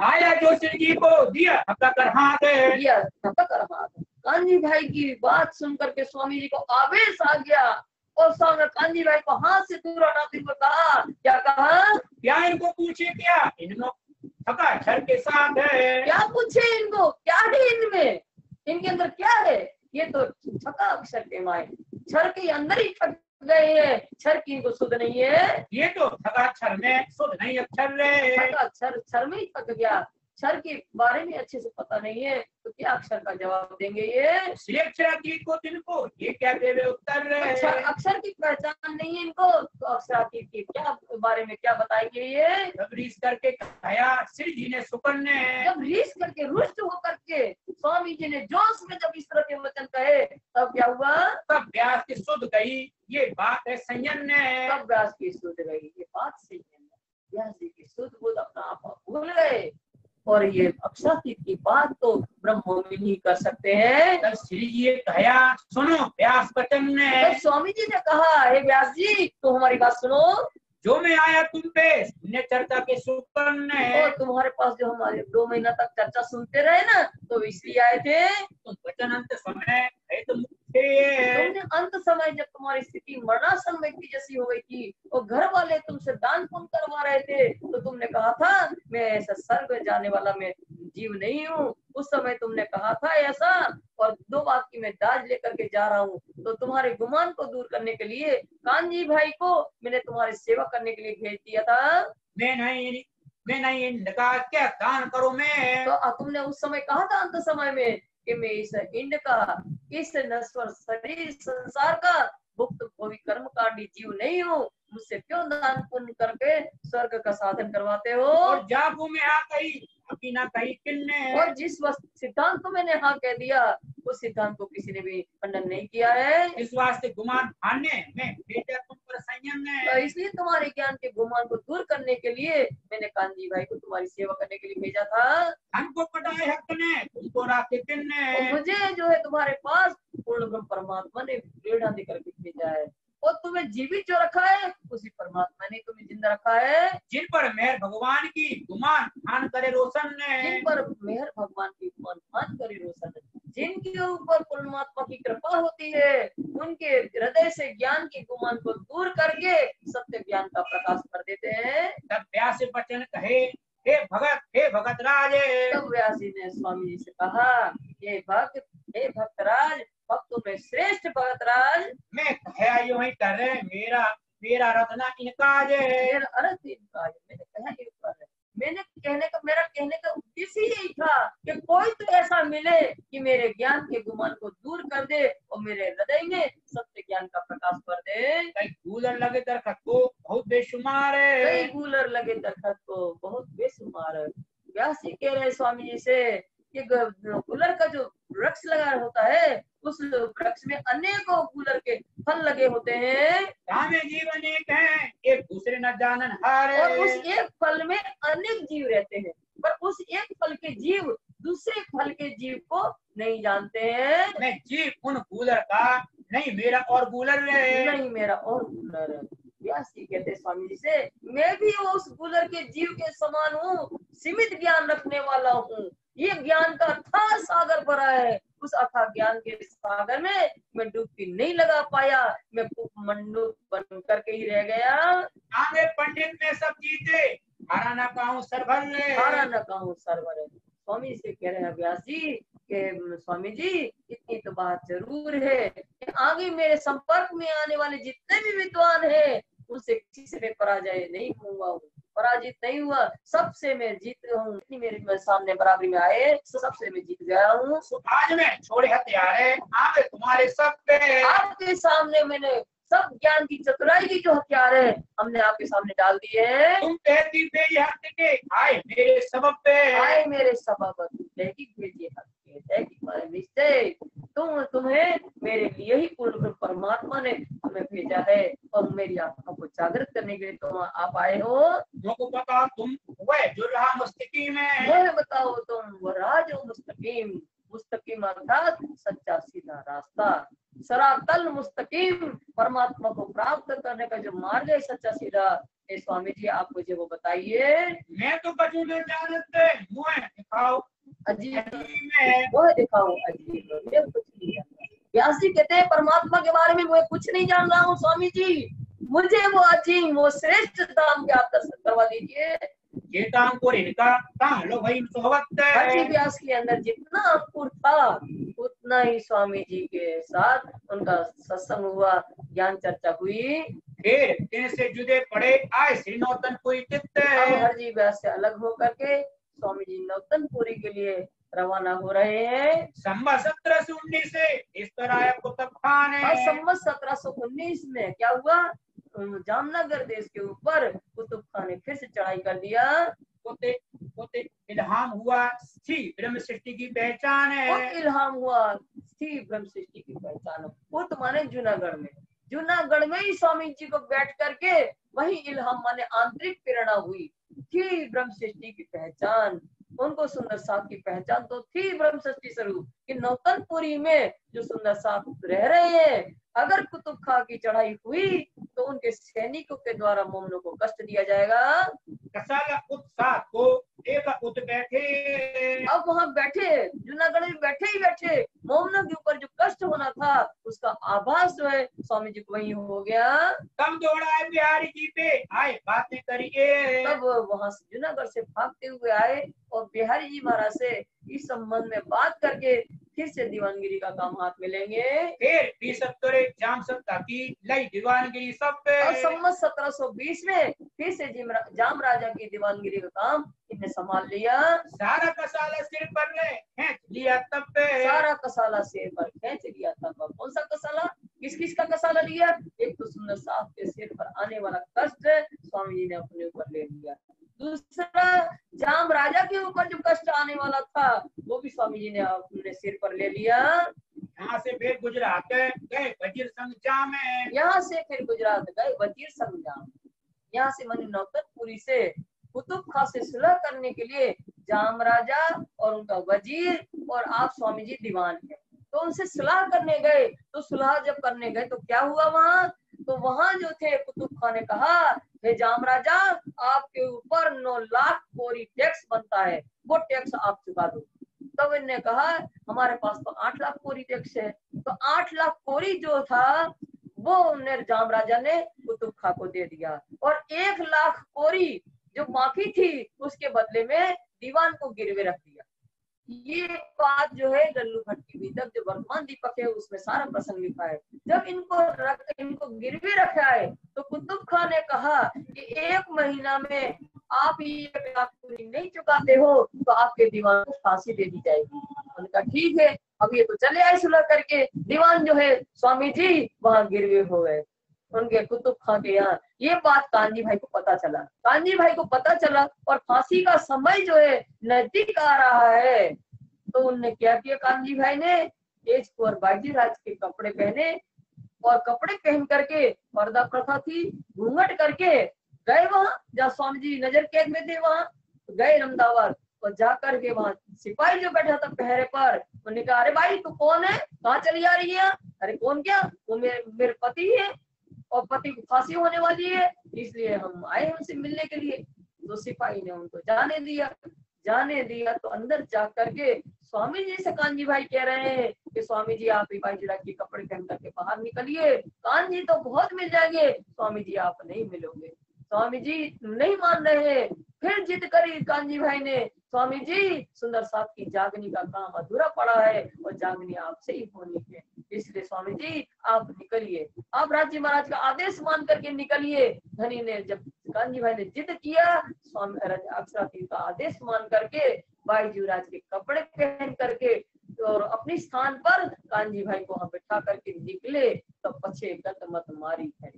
आया जो श्री जी को दिया धक्का कर हाथ, दिया धक्का कर हाथ। कान जी भाई की बात सुन करके स्वामी जी को आवेश आ गया, और स्वामी कान जी भाई को हाथ से दूर हटाते हुए कहा, क्या कहा? क्या इनको पूछे? क्या इनको थका अक्षर के साथ है? क्या पूछे इनको? क्या है इनमें, इनके अंदर क्या है? ये तो थका अक्षर के माए, क्षर के अंदर ही थक गए हैं, क्षर की इनको सुध नहीं है। ये तो थका अक्षर में सुध नहीं अक्षर रे। थका अक्षर में ही थक गया, अक्षर के बारे में अच्छे से पता नहीं है तो क्या अक्षर का जवाब देंगे ये? अक्षरातीत को तिनको ये क्या देवे उत्तर रहे? अक्षर की पहचान नहीं है इनको तो अक्षरातीत की क्या बारे में क्या बताएंगे ये? जब रीस करके कहा श्री जी ने सुकन ने, जब रीस करके रुष्ट होकर के स्वामी जी ने जोश में जब इस तरह के वचन कहे तब क्या हुआ? तब व्यास की सुध गई ये बात है संयम ने। तब व्यास की सुध गई ये बात संयम ने। व्यास जी की सुध बुध अपना आप भूल गए और ये अक्षरातीत की बात तो ब्रह्म में ही कर सकते हैं। तब श्री जी ने कहा सुनो व्यास वचन ने, स्वामी जी ने कहा हे व्यास जी तो हमारी बात सुनो, जो मैं आया तुम पे सुनने चर्चा के सुकन ने, और तुम्हारे पास जो हमारे 2 महीना तक चर्चा सुनते रहे ना तो इसलिए आए थे। तुम वचन अंत समय है तुम थे, तुमने अंत समय जब तुम्हारी स्थिति मरणासन व्यक्ति जैसी हो गई थी और घर वाले तुमसे दान पुण्य करवा रहे थे तो तुमने कहा था मैं ऐसा स्वर्ग जाने वाला मैं जीव नहीं हूँ। उस समय तुमने कहा था ऐसा और 2 बात की मैं दाज लेकर के जा रहा हूँ तो तुम्हारे गुमान को दूर करने के लिए कानजी भाई को मैंने तुम्हारी सेवा करने के लिए भेज दिया था। मैं नहीं इनका क्या दान करूं मैं? तो तुमने उस समय कहा था अंत समय में कि मैं इस इंड का इस नश्वर शरीर संसार का भुक्त भोगी कर्मकांडी जीव नहीं हूँ, मुझसे क्यों दान पुण्य करके स्वर्ग का साधन करवाते हो? और जाबू में आ गई अभी ना कही किन्ने, और जिस सिद्धांत को मैंने हाँ कह दिया उस सिद्धांत को किसी ने भी खंडन नहीं किया है। इस वास्ते गुमान आने में भेजा तुम पर संयम ने, तो इसलिए तुम्हारे ज्ञान के गुमान को दूर करने के लिए मैंने कानजी भाई को तुम्हारी सेवा करने के लिए भेजा था। हमको पटाए हक ने तुमको राखे किन्ने, मुझे जो है तुम्हारे पास पूर्ण ब्रह्म परमात्मा ने प्रेरणा देकर के भेजा है और तुम्हें जीवित जो रखा है उसी परमात्मा ने तुम्हें जिंदा रखा है। जिन पर मेहर भगवान की गुमान ठान करे रोशन ने, जिन पर मेहर भगवान की गुमान ठान करे रोशन है, जिनके ऊपर परमात्मा की कृपा होती है उनके हृदय से ज्ञान के गुमान को दूर करके सत्य ज्ञान का प्रकाश कर देते हैं। तब व्यास वचन कहे हे भगत राजे, तब व्यास जी ने स्वामी जी से कहा हे भक्त राज, भक्तों में श्रेष्ठ भगत राज, मैं कहा यूं ही कर रहे मेरा रत्ना इनका मेरा अर्थ इनका है। मैंने कहा ये ऊपर है, मेरा कहने का उद्देश्य यही था कि कोई तो ऐसा मिले कि मेरे ज्ञान के गुमान को दूर कर दे और मेरे हृदय में सत्य ज्ञान का प्रकाश कर दे। कई कूलर लगे दरखत को बहुत बेशुमार है, कई कूलर लगे दरखत को बहुत बेशुमार है। व्यास जी कह रहे स्वामी जी से कि कूलर का जो वृक्ष लगा होता है उस वृक्ष में अनेकों कूलर के फल लगे होते हैं, जीवन एक है एक दूसरे न जानन हारे, और उस एक फल में अनेक जीव रहते हैं पर उस एक फल के जीव दूसरे फल के जीव को नहीं जानते हैं। मैं जीव उन कूलर का नहीं मेरा और कूलर है, नहीं मेरा और कूलर है। व्यास जी कहते स्वामी जी से मैं भी उस कूलर के जीव के समान हूँ, सीमित ज्ञान रखने वाला हूँ। ये ज्ञान का अथाह सागर भरा है, उस अथाह ज्ञान के सागर में मैं डुबकी नहीं लगा पाया, मैं मंडूक बन करके ही रह गया। आगे पंडित में सब जीते हारा न कहूँ सरभर ने, हारा न कहूँ सरभर। स्वामी से कह रहे हैं व्यास जी के स्वामी जी इतनी तो बात जरूर है कि आगे मेरे संपर्क में आने वाले जितने भी विद्वान हैं उनसे किसी से मैं पराजित नहीं हुआ, सबसे मैं जीत हूँ। मेरे सामने बराबरी में आए सबसे मैं जीत गया हूँ। आज मैं छोड़े हथियार आगे तुम्हारे सब पे, आपके सामने मैंने सब ज्ञान की चतुराई की जो हथियार है हमने आपके सामने डाल दिए हैं। तुम कहती भेजे हक के आए मेरे सबब पे, आए मेरे सबब भेजिए निश्चय तुम्हें मेरे लिए ही पूर्ण बताओ ने हमें भेजा है और मेरी आत्मा को जागृत करने के लिए तुम आप आए हो। लोगों बताओ तुम वह जो रहा मुस्तकीम है, वह बताओ तुम वो राह जो मुस्तकीम, मुस्तकीम अर्थात सच्चा सीधा रास्ता, सरातल मुस्तकीम परमात्मा को प्राप्त करने का जो मार्ग है सच्चा सीधा। स्वामी जी आप मुझे वो बताइए। मैं तो बचू नहीं जानते, मुझे दिखाओ अजीब वो दिखाओ अजीब, मैं कुछ नहीं जानता। व्यास जी कहते हैं परमात्मा के बारे में मैं कुछ नहीं जान रहा हूँ स्वामी जी, मुझे वो अजीम वो श्रेष्ठ धाम के आप दर्शन करवा दीजिए। चेताम को इनका कहाँ लो भाई सोहबत है। व्यास के अंदर जितना अंकुर था उतना ही स्वामी जी के साथ उनका सत्संग हुआ, ज्ञान चर्चा हुई। फिर दिन से जुदे पड़े आए श्री नौतन कोई चित्त, हर जी व्यास से अलग होकर के स्वामी जी नौतनपुरी के लिए रवाना हो रहे हैं। संवत 1719 से इस तरह कुतुब खान और है संवत 1719 में क्या हुआ, जामनगर देश के ऊपर कुतुब खान ने फिर से चढ़ाई कर दिया। उते इल्हाम हुआ थी ब्रह्म सृष्टि की पहचान और है। इल्हाम हुआ थी ब्रह्म सृष्टि की पहचान। वो तो माने जूनागढ़ में ही स्वामी जी को बैठ करके वही इल्हाम माने आंतरिक प्रेरणा हुई थी ब्रह्म सृष्टि की पहचान। उनको सुंदर साहब की पहचान तो थी ब्रह्म सृष्टि स्वरूप कि नौतनपुरी में जो सुंदर साहब रह रहे हैं, अगर कुतुब खां की चढ़ाई हुई तो उनके सैनिकों के द्वारा मोमनों को कष्ट दिया जाएगा। कसाला उत्साह को एक उत बैठे। अब वहां बैठे जूनागढ़ में बैठे मोमनों के ऊपर जो कष्ट होना था उसका आभास जो है स्वामी जी को वही हो गया। तब दौड़ा है बिहारी जी पे आए बातें करिए। तब वहां से जूनागढ़ से भागते हुए आए और बिहारी जी महाराज से इस संबंध में बात करके फिर से दीवानगिरी का काम हाथ में लेंगे। फिर 20 जाम सत्ता की लई दीवानगिरी सब पे। और संवत 1720 में फिर से जाम राजा की दीवानगिरी का काम इन्हें संभाल लिया। सारा कसाला सिर पर ले खींच लिया तब पे। सारा कसाला सिर पर खींच लिया तब। कौन सा कसाला, किस का कसाला लिया? एक तो सुंदर साहब के सिर पर आने वाला कष्ट स्वामी जी ने अपने ऊपर ले लिया। दूसरा जाम राजा के ऊपर जो कष्ट आने वाला था वो भी स्वामी जी ने अपने सिर पर ले लिया। यहाँ से फिर गुजरात गए वजीर संग जाम में। यहाँ से फिर गुजरात गए वजीर संग जाम। यहाँ से मनी नौतनपुरी से कुतुब खां से सुलह करने के लिए जाम राजा और उनका वजीर और आप स्वामी जी दीवान है, तो उनसे सुलह करने गए। तो सुलह जब करने गए तो क्या हुआ वहां, तो वहां जो थे कुतुब खां ने कहा, हे जाम राजा, आपके ऊपर 9 लाख कोरी टैक्स बनता है, वो टैक्स आप चुका दो। तब इन्होंने कहा हमारे पास तो 8 लाख कोरी टैक्स है। तो 8 लाख कोरी जो था वो उन्हें जाम राजा ने कुतुब खां को दे दिया और 1 लाख कोरी जो बाकी थी उसके बदले में दीवान को गिरवे रख दिया। ये बात जो है लल्लू भट्ट की विदक जो वर्तमान दीपक है उसमें सारा प्रसंग लिखा है। जब इनको गिरवी रखा है तो कुतुब खां ने कहा कि 1 महीना में आप ये 1 लाख पूरी नहीं चुकाते हो तो आपके दीवान को फांसी दे दी जाएगी। उनका ठीक है। अब ये तो चले आए सुलह करके। दीवान जो है स्वामी जी वहां गिरवे हो गए उनके कुतुब खां के यहाँ। ये बात कानजी भाई को पता चला। कानजी भाई को पता चला और फांसी का समय जो है नजदीक आ रहा है। तो उनने क्या किया, कानजी भाई ने तेज कुंवर बाजी राज के कपड़े पहने और कपड़े पहन करके पर्दा प्रथा थी घूंघट करके गए वहां जहाँ स्वामी जी नजर कैद में थे। वहां गए रमदावर और जाकर के वहां सिपाही जो बैठा था पहरे पर उन्होंने कहा, अरे भाई तू कौन है, कहाँ चली आ रही है? अरे कौन क्या, वो मेरे पति है और पति की फांसी होने वाली है इसलिए हम आए उनसे मिलने के लिए। तो सिपाही ने उनको जाने दिया तो अंदर जा करके स्वामी जी से कानजी भाई कह रहे हैं कि स्वामी जी आप बाजी राज के कपड़े पहन करके बाहर निकलिए, कानजी तो बहुत मिल जाएंगे, स्वामी जी आप नहीं मिलोगे। स्वामी जी नहीं मान रहे हैं। फिर जिद करी कानजी भाई ने, स्वामी जी सुंदर साहब की जागनी का काम अधूरा पड़ा है और जागनी आपसे ही होनी है, इसलिए स्वामी जी आप निकलिए, आप राज्य महाराज का आदेश मान करके निकलिए। धनी ने जब कानजी भाई ने जिद किया, स्वामी अक्षराती का आदेश मान करके बाईजी राज के कपड़े पहन करके और अपने स्थान पर कानजी भाई को वहां बैठा करके निकले। तब पछे गत मत मारी है।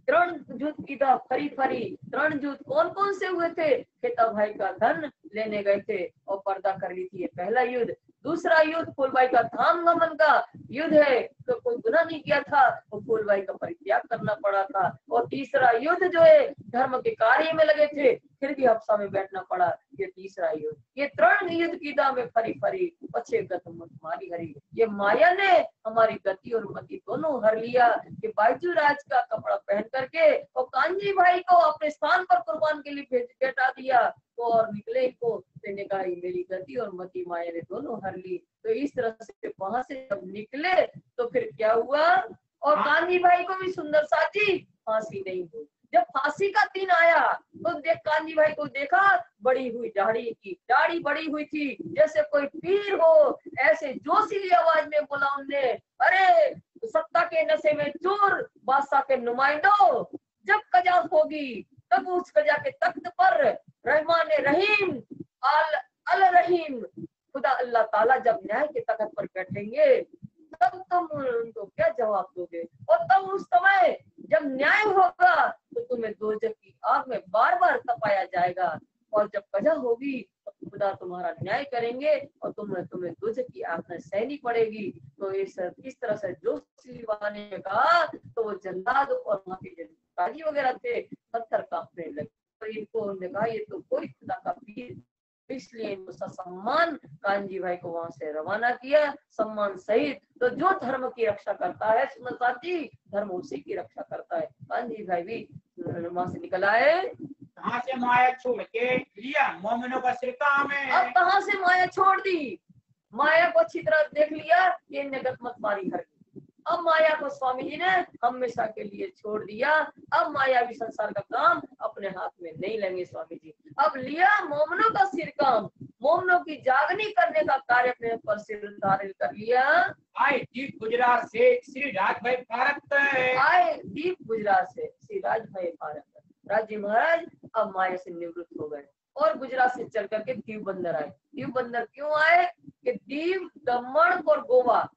3 युद्ध की था फरी 3 युद्ध कौन कौन से हुए थे? खेता भाई का धन लेने गए थे और पर्दा कर ली थी, ये पहला युद्ध। दूसरा युद्ध फूलबाई का धाम गमन का युद्ध है, तो कोई गुनाह नहीं किया था तो फूलबाई का परित्याग करना पड़ा था। और तीसरा युद्ध जो है धर्म के कार्य में लगे थे फिर भी हफ्सा में बैठना पड़ा, ये तीसरा युद्ध। ये 3 युद्ध की था में फरी पछे गत मत मारी हरी। ये माया ने हमारी गति और मति दोनों हर लिया कि बाईजू राज का कपड़ा पहन करके और कानजी भाई को अपने स्थान पर कुर्बान के लिए बैठा दिया तो और निकले को मैंने कहा मेरी गति और मति माया ने दोनों हर ली। तो इस तरह से वहां से जब निकले तो फिर क्या हुआ, और कानजी भाई को भी सुंदर साथी फांसी नहीं हुई। जब फांसी का दिन आया तो देख कानजी भाई को देखा बड़ी हुई दाढ़ी बड़ी हुई थी जैसे कोई पीर हो, ऐसे जोशीली आवाज में बोला उनने, अरे सत्ता के नशे में चोर बादशाह के नुमाइंदो, जब कजा होगी तब उस कजा के तख्त पर रहमान रहीम अल अल रहीम, खुदा अल्लाह ताला जब न्याय के तख्त पर बैठेंगे तब तुम उनको क्या जवाब दोगे? और तब उस समय जब न्याय होगा तो तुम्हें दोजख की आग में बार बार तपाया जाएगा, और जब कजा होगी तो खुदा तुम्हारा न्याय करेंगे और तुम्हें दोजख की आग में सहनी पड़ेगी। तो इस तरह से जोशी वाले ने कहा तो वो जल्लाद और वहाँ के जो काजी वगैरह थे पत्थर कांपने लगे। तो इनको उन्होंने कहा ये तो कोई खुदा का पीर, इसलिए इनको सम्मान कांजी भाई को वहां से रवाना किया सम्मान सहित। तो जो धर्म की रक्षा करता है सुंदर साथी, धर्म उसी की रक्षा करता है। कांजी भाई भी वहां से निकल आए। कहाँ से माया छोड़ के लिया मोमिनों का सिर काम है। अब कहाँ से माया छोड़ दी, माया को अच्छी तरह देख लिया, ये नगद मत मारी कर। अब माया को स्वामी जी ने हमेशा के लिए छोड़ दिया। अब मायावी संसार का काम अपने हाथ में नहीं लेंगे स्वामी जी। अब लिया मोमनों का सिर काम, मोमनों की जागनी करने का कार्य अपने पर सिर धारण कर लिया। आए दीप गुजरात से श्री राज भाई भारत, आए दीप गुजरात से श्री राज भाई भारत। राजी महाराज अब माया से निवृत्त हो गए और गुजरात से चल करके दीव बंदर आए। दीव बंदर क्यों आए कि दीव, दमन और गोवा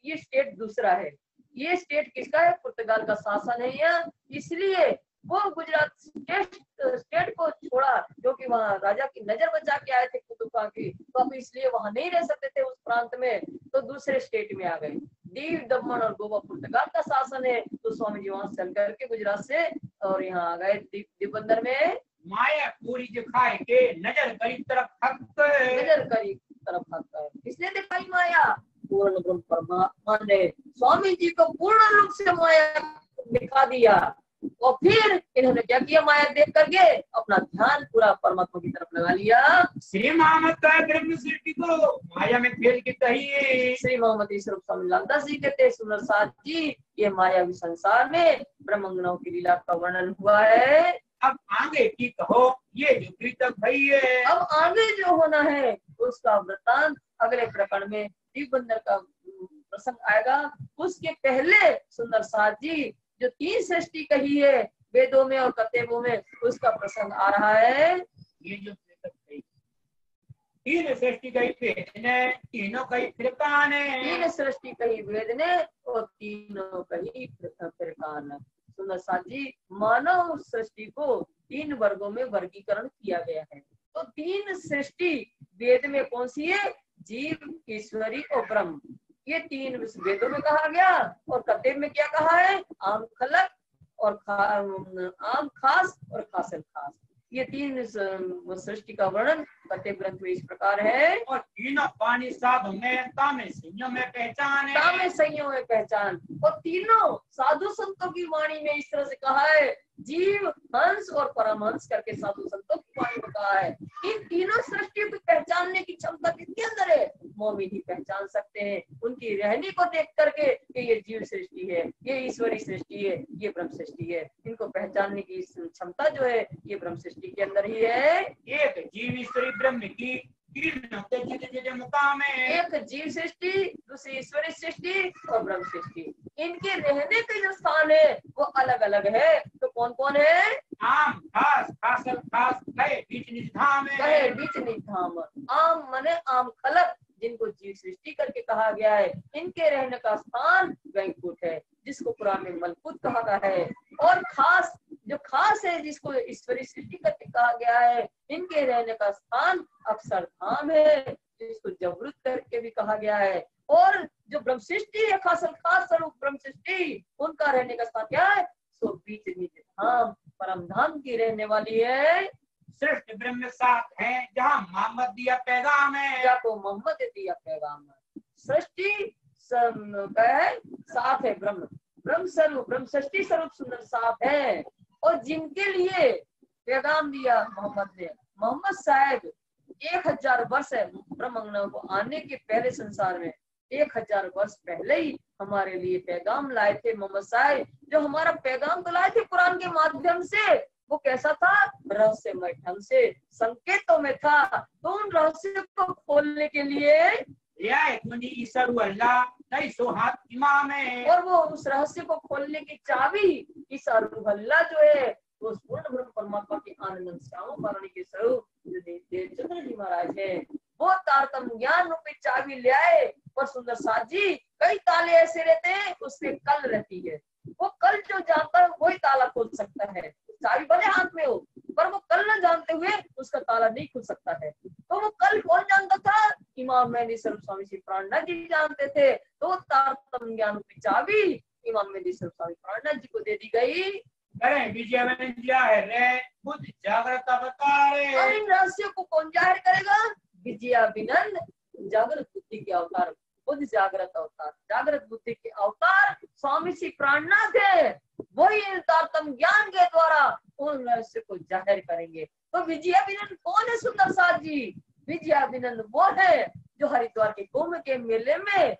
ये स्टेट दूसरा है। ये स्टेट किसका है? पुर्तगाल का शासन है यहाँ, इसलिए वो गुजरात स्टेट को छोड़ा, क्योंकि वहाँ राजा की नजर बचा के आए थे कुतुब खान की, तो अब इसलिए वहां नहीं रह सकते थे उस प्रांत में, तो दूसरे स्टेट में आ गए। दीव, दमन और गोवा पुर्तगाल का शासन है, तो स्वामी जी वहां चल करके गुजरात से और यहाँ आ गए दीव बंदर में। माया पूरी दिखाए के नजर करीब तरफ हक, नजर करीब तरफ हक है, इसलिए दिखाई माया। पूर्ण ब्रह्म परमात्मा ने स्वामी जी को पूर्ण रूप से माया दिखा दिया, और फिर इन्होंने क्या किया? माया देख करके अपना ध्यान पूरा परमात्मा की तरफ लगा लिया। श्री मोहम्मद ब्रह्म सृष्टि को माया में फेल की तही। श्री मोहम्मद ईश्वर स्वामी लालदास जी कहते हैं सुंदर साथ जी, ये मायावी संसार में ब्रह्मंगनाओं की लीला का वर्णन हुआ है। अब आगे की कहो ये जो प्रीतक भाई है। अब आगे जो होना है उसका वृतांत अगले प्रकरण में दीप बंदर का प्रसंग आएगा। उसके पहले सुंदर साथ जी जो 3 सृष्टि कही है वेदों में और कतेबों में, उसका प्रसंग आ रहा है। ये जो 3 सृष्टि कही वेद ने, तीनों कही फिरकान है। 3 सृष्टि कही वेद ने और तीनों कही फिरकान। सुंदर साथ जी मानव सृष्टि को 3 वर्गों में वर्गीकरण किया गया है। तो 3 सृष्टि वेद में कौन सी है? जीव, ईश्वरी और ब्रह्म, ये 3 वेदों में कहा गया। और कतेब में क्या कहा है? आम खलक और आम खास और खासल खास, ये 3 सृष्टि का वर्णन कतेब ग्रंथ में इस प्रकार है। और तीनों पानी साधु में तामे संयम में पहचान है। तामे संयम में पहचान, और तीनों साधु संतों की वाणी में इस तरह से कहा है, जीव, हंस और परमहंस करके साधु संतों की वाणी में कहा है। इन तीनों सृष्टियों को पहचानने की क्षमता किसके अंदर है? मोमिन ही पहचान सकते हैं, उनकी रहनी को देख करके कि ये जीव सृष्टि है, ये ईश्वरी सृष्टि है, ये ब्रह्म सृष्टि है। इनको पहचानने की क्षमता जो है ये ब्रह्म सृष्टि के अंदर ही है। एक जीव ईश्वरी ब्रह्म की मुकाम है। एक जीव सृष्टि, दूसरी ईश्वरी सृष्टि और ब्रह्म सृष्टि, इनके रहने के जो स्थान है वो अलग अलग है। तो कौन कौन है? आम खास खासल खास कहे बीच निज धाम है। कहे बीच निज धाम। आम मने आम खलक, जिनको जीव सृष्टि करके कहा गया है, इनके रहने का स्थान वैकुंठ है, जिसको पुराण में मलकुत कहा है। और खास, जो खास है, जिसको ईश्वरी सृष्टि करके कहा गया है, इनके रहने का स्थान अक्षरधाम है, जिसको जबरुत करके भी कहा गया है। और जो ब्रह्म सृष्टि है, खास स्वरूप ब्रह्म सृष्टि, उनका रहने का स्थान क्या है? सो बीच निज धाम, परम धाम की रहने वाली है। श्रेष्ठ ब्रह्म साथ है जहाँ मोहम्मद दिया पैगाम है। या को मोहम्मद दिया पैगाम है। सृष्टि साथ है ब्रह्म, ब्रह्म स्वरूप, ब्रह्म सृष्टि स्वरूप सुंदर साथ है। और जिनके लिए पैगाम दिया मोहम्मद ने, मोहम्मद साहब 1000 वर्ष है ब्रह्मंगना को आने के पहले, संसार में 1000 वर्ष पहले ही हमारे लिए पैगाम लाए थे मोहम्मद साहब। जो हमारा पैगाम तो लाए थे कुरान के माध्यम से, वो कैसा था? रहस्यमय ढंग से, संकेतों में था। तो उन रहस्य को खोलने के लिए इमाम है। और वो उस रहस्य को खोलने की चाबी ईसा रूह अल्लाह जो है, वो पूर्ण ब्रह्म परमात्मा की आनंद श्यामो पारानी के स्वरूप जो देवचंद्र जी महाराज है वो तारतम्य ज्ञान रूपी चाबी ले आए। पर सुंदर साथ जी कई ताले ऐसे रहते हैं उससे कल रहती है, वो कल जो जानता है वही ताला खोल सकता है। चाबी भले हाथ में हो पर वो कल न जानते हुए उसका ताला नहीं खुल सकता है। तो वो कल कौन जानता था? इमाम मेहदी स्वरूप स्वामी श्री प्राणनाथ जी जानते थे। तो तारतम्य ज्ञान रूपी चाबी इमाम मेहदी स्वरूप स्वामी प्राणनाथ जी को दे दी गई। बुद्ध जागृत अवतार और इन रहस्यों को कौन जाहिर करेगा? विजयाभिनंद जागृत बुद्धि के अवतार, बुद्ध जागृत अवतार, जागृत बुद्धि के अवतार स्वामी श्री प्राणनाथ है। वही तारतम्य ज्ञान के द्वारा उन रहस्य को जाहिर करेंगे। तो विजयाभिनंद कौन है सुंदर साथ जी? विजयाभिनंद वो है जो हरिद्वार के कुंभ के मेले में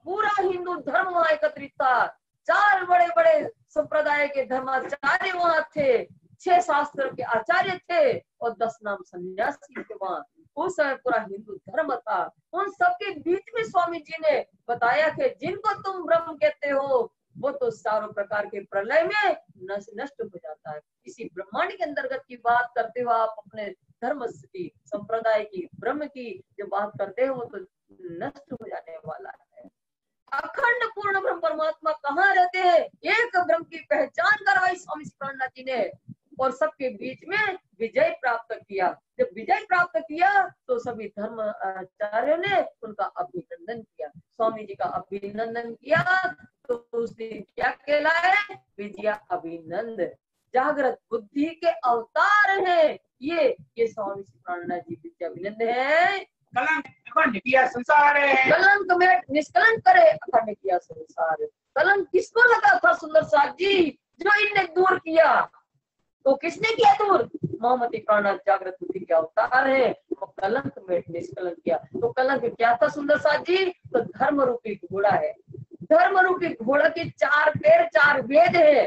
पूरा हिंदू धर्म वहां एकत्रित था। 4 बड़े बड़े संप्रदाय के धर्माचार्य वहां थे, 6 शास्त्र के आचार्य थे और 10 नाम सन्यासी थे वहां। उस समय पूरा हिंदू धर्म था। उन सबके बीच में स्वामी जी ने बताया कि जिनको तुम ब्रह्म कहते हो वो तो चारों प्रकार के प्रलय में नष्ट हो जाता है। इसी ब्रह्मांड के अंतर्गत की बात करते हो आप, अपने धर्म की, संप्रदाय की, ब्रह्म की जो बात करते हो वो तो नष्ट हो जाने वाला है। अखंड पूर्ण ब्रह्म परमात्मा कहाँ रहते हैं? एक ब्रह्म की पहचान करवाई स्वामी प्राणनाथ जी ने और सबके बीच में विजय प्राप्त किया। जब विजय प्राप्त किया तो सभी धर्म आचार्यों ने उनका अभिनंदन किया, स्वामी जी का अभिनंदन किया। तो उस दिन क्या कहलाए? विजया अभिनंद, जागृत बुद्धि के अवतार हैं ये स्वामी श्री प्राणनाथ जी विजया अभिनंद है। कलंक किया संसार है, कलंक में निष्कलंक करे अखंड किया संसार। कलंक किसको लगा था सुंदर साथ जी? जो इनने दूर किया। तो किसने किया दूर? मोहम्मद प्राणनाथ जागृत बुद्धि के अवतार है। वो कलंक में निष्कलंक किया। तो कलंक क्या था सुंदर साथ जी? तो धर्म रूपी घोड़ा है। धर्म रूपी घोड़ा के 4 पैर 4 वेद है।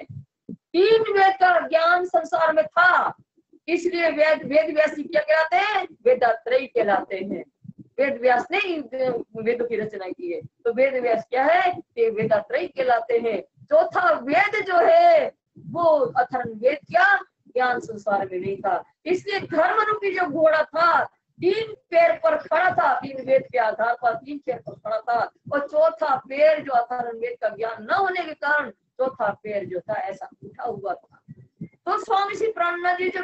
3 वेद का ज्ञान संसार में था, इसलिए वेद व्यासी क्या कहलाते हैं? वेदात्रयी कहलाते हैं। वेद व्यास ने वेदों की रचना की है तो वेद व्यास क्या है? वेदात्रयी कहलाते हैं। चौथा वेद जो है वो अथर्वण वेद क्या ज्ञान संसार में नहीं था, इसलिए धर्म रूपी जो घोड़ा था 3 पैर पर खड़ा था, 3 वेद के आधार पर 3 पैर पर खड़ा था। और चौथा पैर जो अथर्वण वेद का ज्ञान न होने के कारण चौथा पैर जो था ऐसा उठा हुआ था। तो स्वामी श्री प्राणनाथ जी जो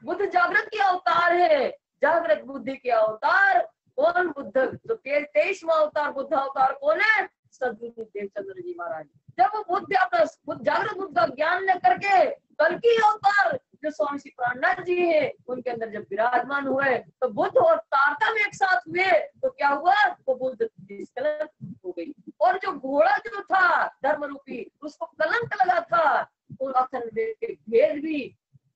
बुद्ध जागृत के अवतार है, जागृत बुद्धि के अवतार कौन? बुद्ध जो 23वां अवतार बुद्ध अवतार कौन है? सद्गुरु देवचंद्र जी महाराज। जब वो बुद्ध अपना जागृत बुद्ध का ज्ञान न करके कल्कि अवतार जो स्वामी श्री प्राणनाथ जी है उनके अंदर जब विराजमान हुए तो बुद्ध और तारतम्य एक साथ हुए तो क्या हुआ? वो बुद्ध निष्कलंक हो गई। और जो घोड़ा जो था धर्म रूपी उसको कलंक लगा था। और अथर्वण वेद के भेद भी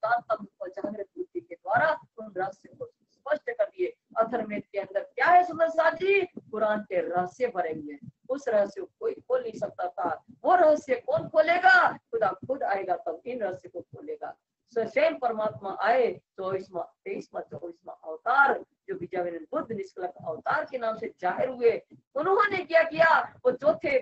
तारतम्य और जागृत बुद्धि के द्वारा उन रहस्य को स्पष्ट कर दिए। अथर्वण वेद के अंदर क्या है सुंदर साथ जी? कुरान के रहस्य भरे हुए। उस रहस्य को कोई खोल नहीं सकता था। वो रहस्य कौन खोलेगा? खुदा खुद आएगा तब इन रहस्य को खोलेगा। स्वयं परमात्मा आए 23वां 24वां अवतार जो विजयाभिनंद बुद्ध निष्कलंक अवतार के नाम से जाहिर हुए। उन्होंने क्या किया? वो चौथे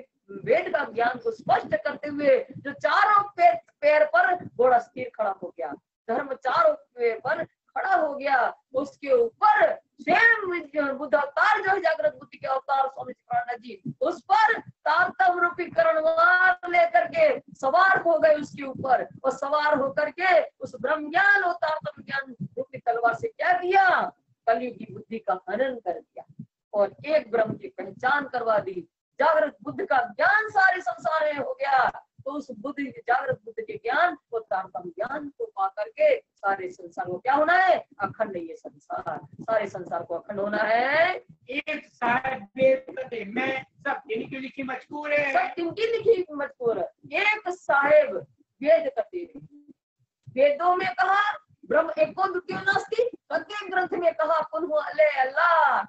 वेद का ज्ञान को स्पष्ट करते हुए जो चारों पैर पर घोड़ा स्थिर खड़ा हो गया, धर्म चारों पैर पर खड़ा हो गया, उसके ऊपर स्वयं बुद्ध अवतार जो है जागृत बुद्धि के अवतार स्वामी प्राणनाथ जी उस पर तारतम्य रूपी करणवार लेकर के सवार हो गए उसके ऊपर। और सवार होकर के उस ब्रह्म ज्ञान और तारतम्य ज्ञान रूपी तलवार से क्या किया? कलयुग की बुद्धि का हनन कर दिया और एक ब्रह्म की पहचान करवा दी। जागृत बुद्ध का ज्ञान सारे संसार में हो गया। तो उस बुद्ध जागृत बुद्ध के ज्ञान और तारतम्य ज्ञान को पा करके सारे संसार को क्या होना है? अखंड। ये संसार सारे संसार को अखंड होना है। एक साहेब वेद में सब इनकी लिखी मजकूर है, सब इनकी लिखी मजकूर है। एक साहेब वेद कते वेदों में कहा ब्रह्म एको द्वितीयो नास्ति, प्रत्येक ग्रंथ में कहा कुल अल्लाह।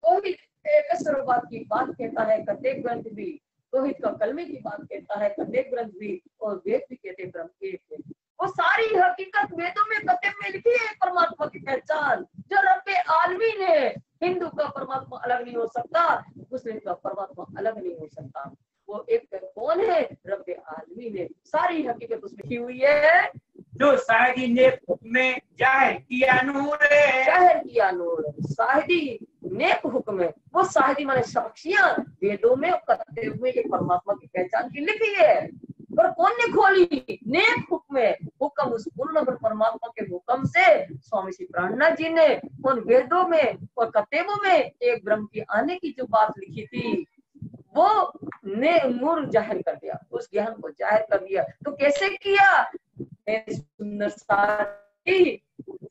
कोई एक सर्ववाद की बात कहता है प्रत्येक ग्रंथ भी, तौहीद का कलमे की बात कहता है प्रत्येक ग्रंथ भी, और वेद भी कहते हैं ब्रह्म एक है। वो सारी हकीकत वेदों में कते में लिखी है। परमात्मा की पहचान जो रब्बे आलमीन है। हिंदू का परमात्मा अलग नहीं हो सकता, मुस्लिम का परमात्मा अलग नहीं हो सकता। वो एक कौन है? रब्बे आलमीन है। सारी हकीकत उसमें लिखी हुई है। जो शायद ने हुक्म में जाहिर किया नूर है, जाहिर किया नूर। शाहिदी नेक हुक्म है, वो शाहिदी माने साक्षियां वेदों में और कत्ते में ये परमात्मा की पहचान की लिखी है, पर कौन ने खोली? नेक हुक्म है। हुक्म उस पूर्ण परमात्मा के हुक्म से स्वामी श्री प्राणनाथ जी ने उन वेदों में और कतेबों में एक ब्रह्म की आने की जो बात लिखी थी वो ने नूर जाहिर कर दिया, उस ज्ञान को जाहिर कर दिया। तो कैसे किया? सुंदर साथी,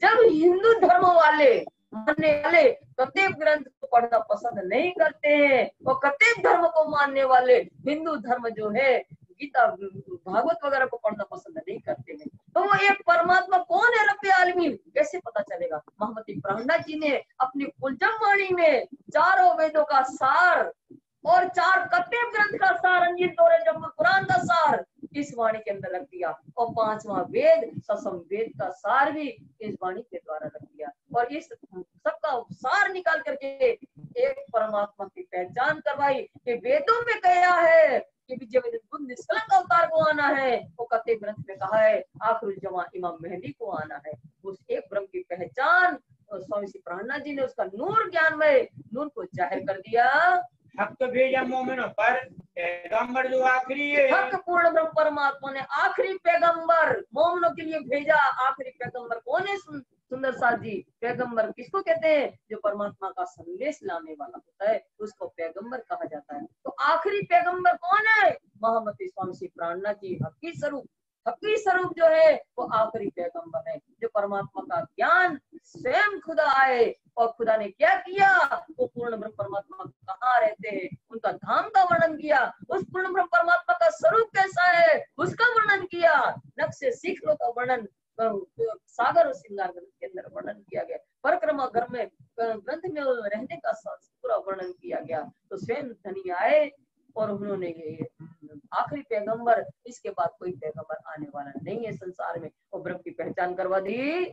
जब हिंदू धर्म वाले मानने वाले कतेब ग्रंथ को पढ़ना पसंद नहीं करते हैं और कतेब धर्म को मानने वाले हिंदू धर्म जो है गीता भागवत वगैरह को पढ़ना पसंद नहीं करते हैं, तो वो एक परमात्मा कौन है रब्बे आलमीन कैसे पता चलेगा? महमती प्राणनाथ जी ने अपनी कुलजम वाणी में चारों वेदों का सार और 4 कतेब ग्रंथ का सार, अंजील तौरे जम्बुल कुरान का सार इस वाणी के अंदर रख दिया और 5वां वेद ससम वेद का सार भी इस वाणी के द्वारा रख दिया और इस सबका सार निकाल करके एक परमात्मा की पहचान करवाई कि वेदों में गया है कि निष्कलंक अवतार को आना है, वो कतेब ग्रंथ में कहा है आखिरुल जमा इमाम मेहदी को आना है। उस एक ब्रह्म की पहचान स्वामी श्री प्राणनाथ जी ने उसका नूर ज्ञानमय नूर को जाहिर कर दिया। हक भेजा मोमिनों पर पैगंबर जो आखिरी है, हक पूर्ण ब्रह्म परमात्मा ने आखिरी पैगंबर मोमिनों के लिए भेजा। आखिरी पैगंबर कौन है? सुंदर साथ जी, पैगंबर किसको कहते हैं? जो परमात्मा का संदेश लाने वाला होता है उसको पैगंबर कहा जाता है। तो आखिरी पैगंबर कौन है? महामती स्वामी श्री प्राणनाथ जी हकी स्वरूप जो है वो आखिरी पैगंबर है, जो परमात्मा का ज्ञान स्वयं खुदा आए और खुदा ने क्या किया? वो पूर्ण ब्रह्म परमात्मा कहाँ रहते हैं उनका धाम का वर्णन किया, उस पूर्ण ब्रह्म परमात्मा का स्वरूप कैसा है उसका वर्णन किया। नक्शे सीख लो का वर्णन सागर और श्रृंगार ग्रंथ के अंदर वर्णन किया गया, परिक्रमा घर में ग्रंथ में रहने का पूरा वर्णन किया गया। तो स्वयं धनी आए और उन्होंने ये आखिरी पैगंबर, इसके बाद कोई पैगंबर आने वाला नहीं है संसार में, और ब्रह्म की पहचान करवा दी।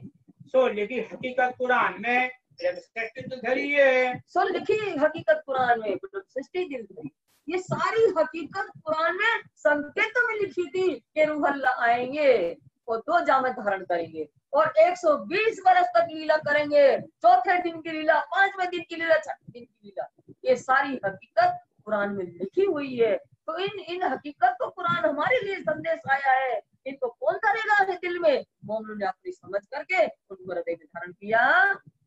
सो लिखी हकीकत कुरान में धरी है, सो लिखी हकीकत कुरान में सृष्टि दिल धरी। ये सारी हकीकत कुरान में संकेतों में लिखी थी कि रूह अल्लाह आएंगे और 2 जामे धारण करेंगे और 120 वर्ष तक लीला करेंगे, 4थे दिन की लीला, 5वें दिन की लीला, 6ठे दिन की लीला। ये सारी हकीकत कुरान में लिखी हुई है। तो इन हकीकत को कुरान हमारे लिए संदेश आया है, इनको कौन करेगा है दिल में? मोमिनों ने अपनी समझ करके उनको हृदय में धारण किया।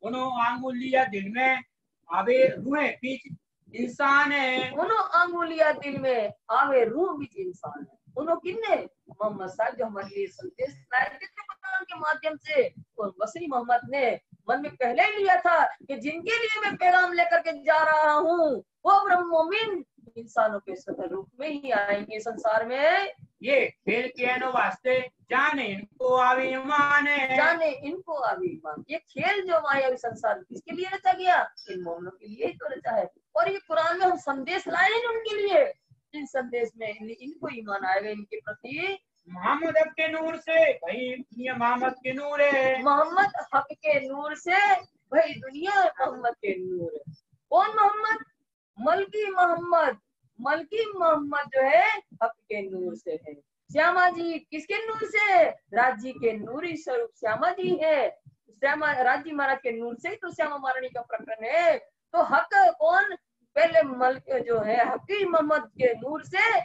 उन्होंने आंगुल लिया दिल में आवे रूह बीच इंसान है, उन्होंने आंगुल लिया दिल में आवे रूह बीच इंसान है। उन्होंने किन्ने? मोहम्मद साहब जो हमारे लिए संदेश लाए थे कुरान के माध्यम से, और बसरी मोहम्मद ने मन में पहले ही लिया था कि जिनके लिए मैं पैगाम लेकर के जा रहा हूँ वो ब्रह्म मोमिन इंसानों के स्वरूप में ही आएंगे संसार में। ये खेल के वास्ते जाने इनको आवे ईमान है, जाने इनको आवे ईमान। ये खेल जो मायावी संसार किसके लिए रचा गया? इन मोमिनों के लिए ही तो रचा है। और ये कुरान में हम संदेश लाए हैं उनके लिए, इन संदेश में इनको ईमान आएगा इनके प्रति। मोहम्मद हक के नूर से भाई दुनिया मोहम्मद के नूर है, मोहम्मद हक के नूर से भाई दुनिया मोहम्मद के नूर है। कौन मोहम्मद? मलकी मोहम्मद। मलकी मोहम्मद जो है हक के नूर से है। श्यामा जी किसके नूर से? राज्य के नूरी स्वरूप श्यामा जी है। श्यामा राज्य महाराज के नूर से ही तो श्यामा महारानी का प्रकरण है। तो हक कौन? पहले मलक जो है हकी मोहम्मद के नूर से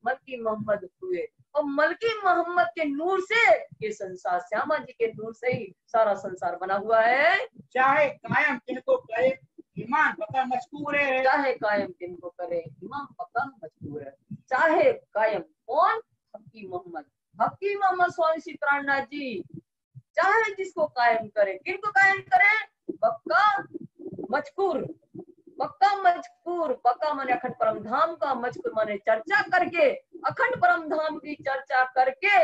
मलकी मोहम्मद हुए, और मलकी मोहम्मद के नूर से ये संसार श्यामा जी के नूर से ही सारा संसार बना हुआ है। चाहे कायम किनको करे ईमान पक्का मजबूर है, चाहे कायम किनको करे ईमान पक्का मजबूर है। चाहे कायम कौन? हकी मोहम्मद। हकी मोहम्मद स्वामी श्री प्राणनाथ जी चाहे जिसको कायम करे, किनको कायम करे? पक्का मजकूर। पक्का मजकूर, पक्का माने अखंड परम धाम का, मजकूर माने चर्चा करके, अखंड परम धाम की चर्चा करके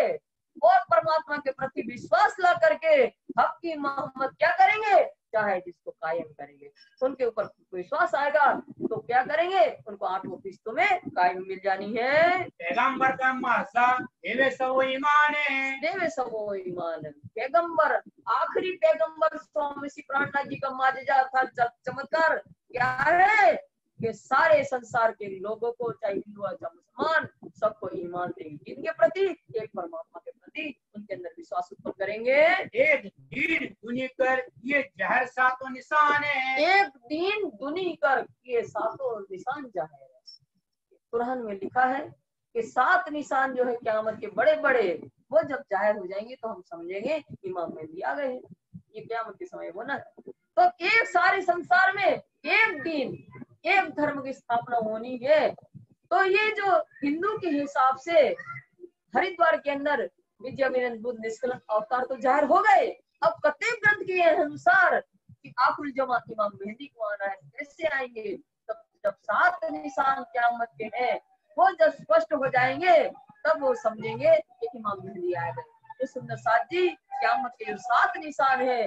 और परमात्मा के प्रति विश्वास ला करके हकी मोहम्मद क्या करेंगे? चाहे जिसको कायम करेंगे। उनके ऊपर विश्वास आएगा तो क्या करेंगे? उनको 8 किस्तों में कायम मिल जानी है। पैगंबर का मासा देवे सब ईमान है, देवे सब ईमान है। पैगंबर आखिरी पैगंबर स्वामी श्री प्राणनाथ जी का माजजा था, चमत्कार क्या है कि सारे संसार के लोगों को, चाहे हिंदू चाहे मुसलमान, सबको ईमान देंगे। किनके प्रति? एक परमात्मा के प्रति प्रति उनके अंदर विश्वास उत्पन्न करेंगे। एक दिन दुनी कर ये जहर सातों निशान है। एक दिन दुनी कर ये सातों निशान जाहिर है। कुरान में लिखा है कि 7 निशान जो है क़यामत के बड़े बड़े, वो जब जाहिर हो जाएंगे तो हम समझेंगे इमाम मेहदी आ गए हैं। ये क़यामत के समय वो ना, तो एक सारे संसार में एक दिन एक धर्म की स्थापना होनी है। तो ये जो हिंदू के हिसाब से हरिद्वार के अंदर विद्याविनय बुद्ध निष्कलंक अवतार तो जाहिर हो गए। अब कतेब ग्रंथ के अनुसार कि आखिरुल जमा इमाम मेहदी को आना है, कैसे आएंगे? तब जब 7 निशान क़यामत के हैं वो जब स्पष्ट हो जाएंगे तब वो समझेंगे कि इमाम मेहदी आए गए। तो सुंदर साथ जी क़यामत के जो 7 निशान है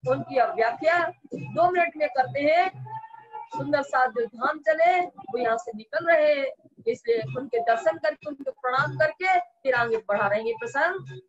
उनकी अब व्याख्या 2 मिनट में करते हैं। सुंदर साथ जो धाम चले वो यहाँ से निकल रहे हैं, इसलिए उनके दर्शन करके उनको प्रणाम करके फिर आगे बढ़ा रहेंगे प्रसंग।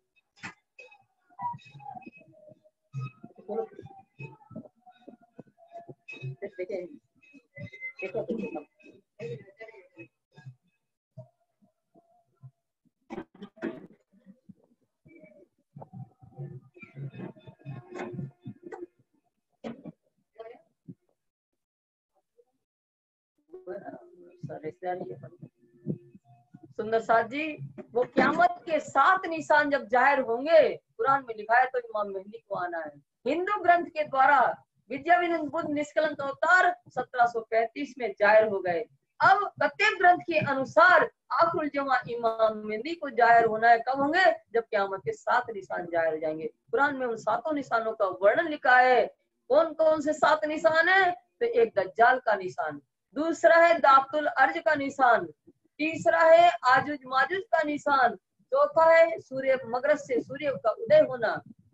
सुंदर साथ जी वो क़यामत के 7 निशान जब जाहिर होंगे, कुरान में लिखा है तो इमाम मेहदी को आना है। हिंदू ग्रंथ के द्वारा विद्याविनय बुद्ध निष्कलंक अवतार 1735 में जाहिर हो गए। अब कतेब ग्रंथ के अनुसार आखिरुल जमा इमाम मेहदी को जाहिर होना है, कब होंगे? जब क़यामत के 7 निशान जाहिर हो जाएंगे। कुरान में उन 7 निशानों का वर्णन लिखा है। कौन कौन से 7 निशान है? तो एक दज्जाल का निशान, दूसरा है दाब्तुल अर्ज का निशान, तीसरा है आजुज माजुज का निशान, चौथा है सूर्य मगरब से सूर्य का उदय होना,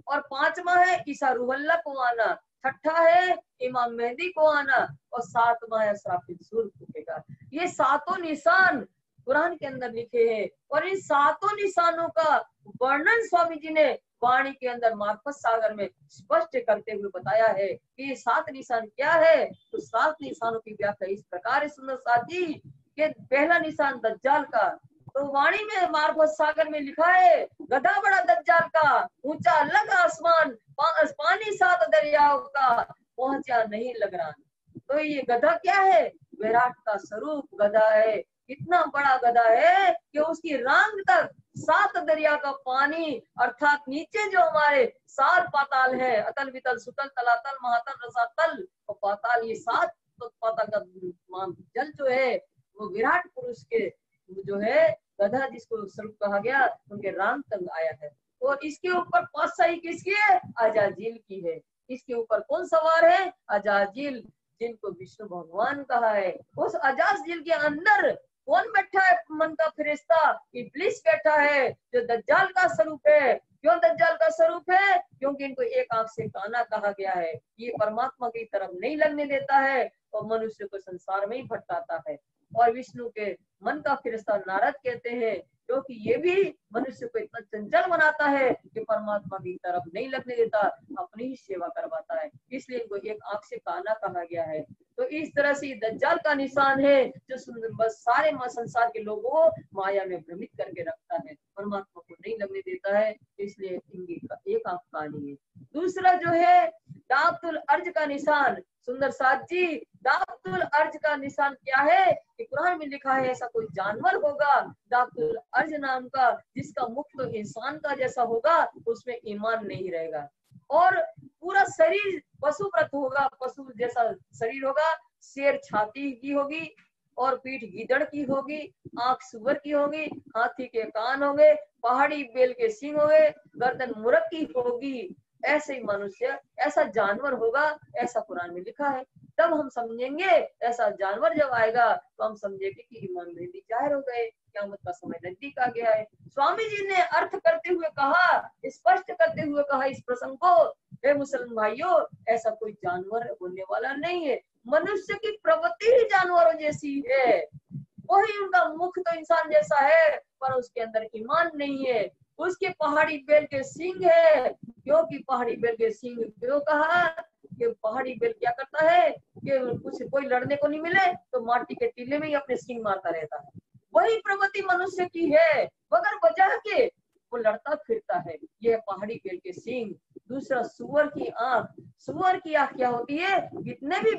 और 5वां है ईसा रूहल्लाह को आना, छठा है इमाम मेहदी को आना, और 7वां है असराफिल सूर फूकेगा। ये 7 निशान कुरान के अंदर लिखे हैं और इन 7 निशानों का वर्णन स्वामी जी ने वाणी के अंदर मार्फत सागर में स्पष्ट करते हुए बताया है कि ये 7 निशान क्या है। तो 7 निशानों की व्याख्या इस प्रकार है सुंदर साथ जी कि पहला निशान दज्जाल का, तो वाणी में मार्फत सागर में लिखा है गधा बड़ा दज्जाल का, ऊंचा अलग आसमान, पानी 7 दरियाओं का, पहुंचा नहीं लग रहा। तो ये गधा क्या है? विराट का स्वरूप गधा है। इतना बड़ा गधा है कि उसकी रांग तक 7 दरिया का पानी, अर्थात नीचे जो हमारे 7 पाताल है, अतल वितल सुतल तलातल महातल रसातल और पाताल, ये 7 पाताल का जल जो है वो विराट पुरुष के जो है गधा जिसको स्वरूप कहा गया उनके रांग तक आया है। और इसके ऊपर पातशाही किसकी है? अजाजिल की है। इसके ऊपर कौन सवार है? अजाजिल, जिनको विष्णु भगवान कहा है। उस अजाजिल के अंदर कौन बैठा है? मन का फरिश्ता इब्लिस बैठा है जो दज्जाल का स्वरूप है। क्यों दज्जाल का स्वरूप है? क्योंकि इनको एक आंख से काना कहा गया है। ये परमात्मा की तरफ नहीं लगने देता है और मनुष्य को संसार में ही भटकाता है। और विष्णु के मन का फरिश्ता नारद कहते हैं क्योंकि ये भी मनुष्य को इतना चंचल बनाता है कि परमात्मा की तरफ नहीं लगने देता, अपनी ही सेवा करवाता है, इसलिए इनको एक आंख से काना कहा गया है। तो इस तरह से दज्जाल का निशान है जो बस सारे संसार के लोगों को माया में भ्रमित करके रखता है, परमात्मा को नहीं लगने देता है, इसलिए इनकी एक आंख कानी है। दूसरा जो है दाब्तुल अर्ज का निशान, सुंदर साथ जी दाब्तुल अर्ज का निशान क्या है कि कुरान में लिखा है ऐसा कोई जानवर होगा दाब्तुल अर्ज नाम का, जिसका मुख तो इंसान का जैसा होगा, उसमें ईमान नहीं रहेगा और पूरा शरीर पशुव्रत होगा, पशु जैसा शरीर होगा, शेर छाती की होगी और पीठ गीदड़ की होगी, आंख सुअर की होगी, हाथी के कान होंगे, पहाड़ी बेल के सींग होंगे, गर्दन मुर्ग की होगी। ऐसे ही मनुष्य ऐसा जानवर होगा, ऐसा कुरान में लिखा है। तब हम समझेंगे ऐसा जानवर जब आएगा तो हम समझेंगे कि इमाम मेहदी जाहिर हो गए, क़यामत का समय नजदीक आ गया है। स्वामी जी ने अर्थ करते हुए कहा, स्पष्ट करते हुए कहा इस प्रसंग को, हे मुसलमान भाइयों, ऐसा कोई जानवर होने वाला नहीं है। मनुष्य की प्रवृत्ति ही जानवरों जैसी है, वही उनका मुख तो इंसान जैसा है पर उसके अंदर ईमान नहीं है। उसके पहाड़ी बेल के सींग है, क्योंकि पहाड़ी बेल के सींग क्यों कहा कि पहाड़ी बेल क्या करता है कि कुछ कोई लड़ने को नहीं मिले तो माटी के टीले में ही अपने सींग मारता रहता है। वही प्रवृत्ति मनुष्य की है, बगैर वजह के वो लड़ता फिरता है। ये पहाड़ी पेड़ के सींग। दूसरा सुअर की आंख। सुअर की आंख क्या होती है? कितने भी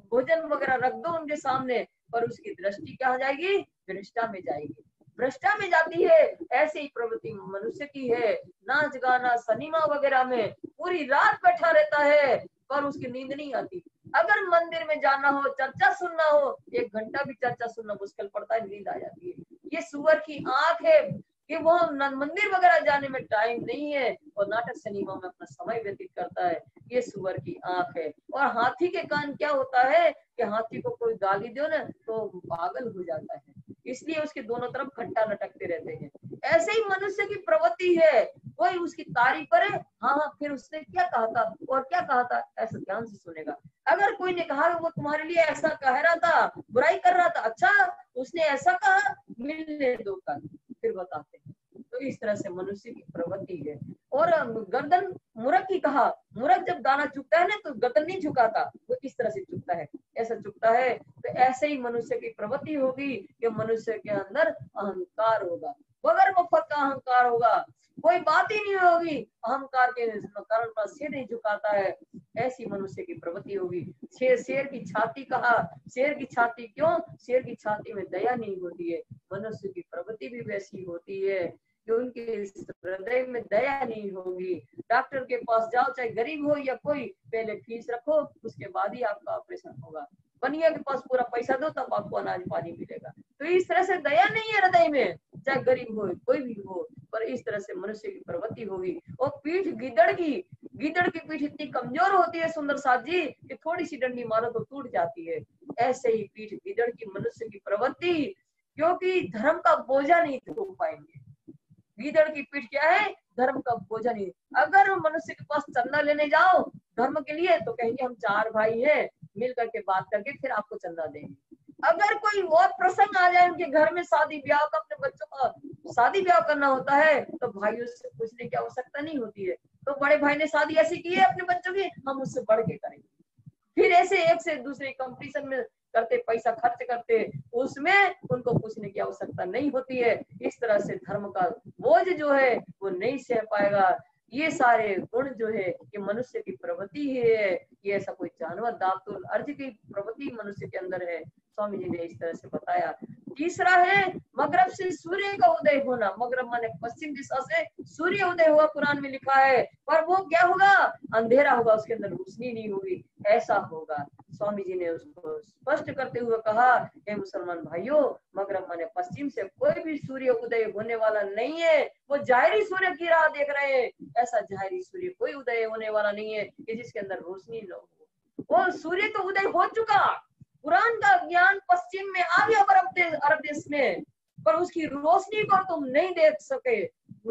भोजन वगैरह रख दो उनके सामने, पर उसकी दृष्टि क्या हो जाएगी? भ्रष्टा में जाएगी, भ्रष्टा में जाती है। ऐसी ही प्रवृत्ति मनुष्य की है। नाच गाना सिनेमा वगैरह में पूरी रात बैठा रहता है, पर उसकी नींद नहीं आती। अगर मंदिर में जाना हो, चर्चा सुनना हो, 1 घंटा भी चर्चा सुनना मुश्किल पड़ता है, नींद आ जाती है। ये सुअर की आंख है कि वो मंदिर वगैरह जाने में टाइम नहीं है और नाटक सिनेमा में अपना समय व्यतीत करता है। ये सुअर की आंख है। और हाथी के कान क्या होता है कि हाथी को कोई गाली दो ना तो पागल हो जाता है, इसलिए उसके दोनों तरफ खट्टा लटकते रहते हैं। ऐसे ही मनुष्य की प्रवृत्ति है। कोई उसकी तारीफ करे, हाँ फिर उसने क्या कहा था और क्या कहा था, ऐसा ध्यान से सुनेगा। अगर कोई ने कहा वो तुम्हारे लिए ऐसा कह रहा था, बुराई कर रहा था, अच्छा उसने ऐसा कहा, मिलने दो कल, फिर बताते हैं। तो इस तरह से मनुष्य की प्रवृत्ति है। और गर्दन मूर्ख की कहा, मूर्ख जब दाना चुगता है ना तो गर्दन नहीं झुकाता, वो इस तरह से चुगता है, ऐसा चुगता है। तो ऐसे ही मनुष्य की प्रवृत्ति होगी कि मनुष्य के अंदर अहंकार होगा, बगैर मफत का अहंकार होगा, कोई बात ही नहीं होगी, अहंकार के कारण पर सिर नहीं झुकाता है। ऐसी मनुष्य की प्रवृत्ति होगी। शेर की छाती कहा, शेर की छाती क्यों? शेर की छाती में दया नहीं होती है। मनुष्य की प्रवृत्ति भी वैसी होती है कि उनके हृदय में दया नहीं होगी। डॉक्टर के पास जाओ, चाहे गरीब हो या कोई, पहले फीस रखो, उसके बाद ही आपका ऑपरेशन होगा। बनिया के पास पूरा पैसा दो तब आपको अनाज पानी मिलेगा। तो इस तरह से दया नहीं है हृदय में, चाहे गरीब हो कोई भी हो, पर इस तरह से मनुष्य की प्रवृत्ति होगी। और पीठ गिदड़ की पीठ इतनी कमजोर होती है सुंदर साथ जी कि थोड़ी सी डंडी मारो तो टूट जाती है। ऐसे ही पीठ गिदड़ की मनुष्य की प्रवृत्ति, क्योंकि धर्म का बोझा नहीं ढो पाएंगे। गीदड़ की पीठ क्या है? धर्म का बोझा नहीं। अगर मनुष्य के पास चंदा लेने जाओ धर्म के लिए तो कहेंगे हम 4 भाई हैं, मिल करके बात करके फिर आपको चंदा देंगे। अगर कोई और प्रसंग आ जाए उनके घर में, शादी ब्याह का, अपने बच्चों का शादी ब्याह करना होता है, तो भाइयों से पूछने की आवश्यकता नहीं होती है। तो बड़े भाई ने शादी ऐसी की है अपने बच्चों की, हम उससे बढ़ के करेंगे। फिर ऐसे एक से दूसरे कंपटीशन में करते, पैसा खर्च करते, उसमें उनको पूछने की आवश्यकता नहीं होती है। इस तरह से धर्म का बोझ जो है वो नहीं सह पाएगा। ये सारे गुण जो है ये मनुष्य की प्रवृत्ति है। ये ऐसा कोई जानवर दातुल अर्ज की प्रवृत्ति मनुष्य के अंदर है। स्वामी जी ने इस तरह से बताया। तीसरा है मगरब से सूर्य का उदय होना। मगरब माने पश्चिम दिशा से सूर्य उदय हुआ, कुरान में लिखा है, पर वो क्या होगा? अंधेरा होगा, उसके अंदर रोशनी नहीं होगी, ऐसा होगा। स्वामी जी ने उसको स्पष्ट करते हुए कहा, हे मुसलमान भाइयों, मगरब माने पश्चिम से कोई भी सूर्य उदय होने वाला नहीं है। वो जाहिरी सूर्य की राह देख रहे हैं, ऐसा जाहिरी सूर्य कोई उदय होने वाला नहीं है कि जिसके अंदर रोशनी न हो। वो सूर्य तो उदय हो चुका, कुरान का ज्ञान पश्चिम में आ गया अरब देश में, पर उसकी रोशनी को तुम नहीं देख सके।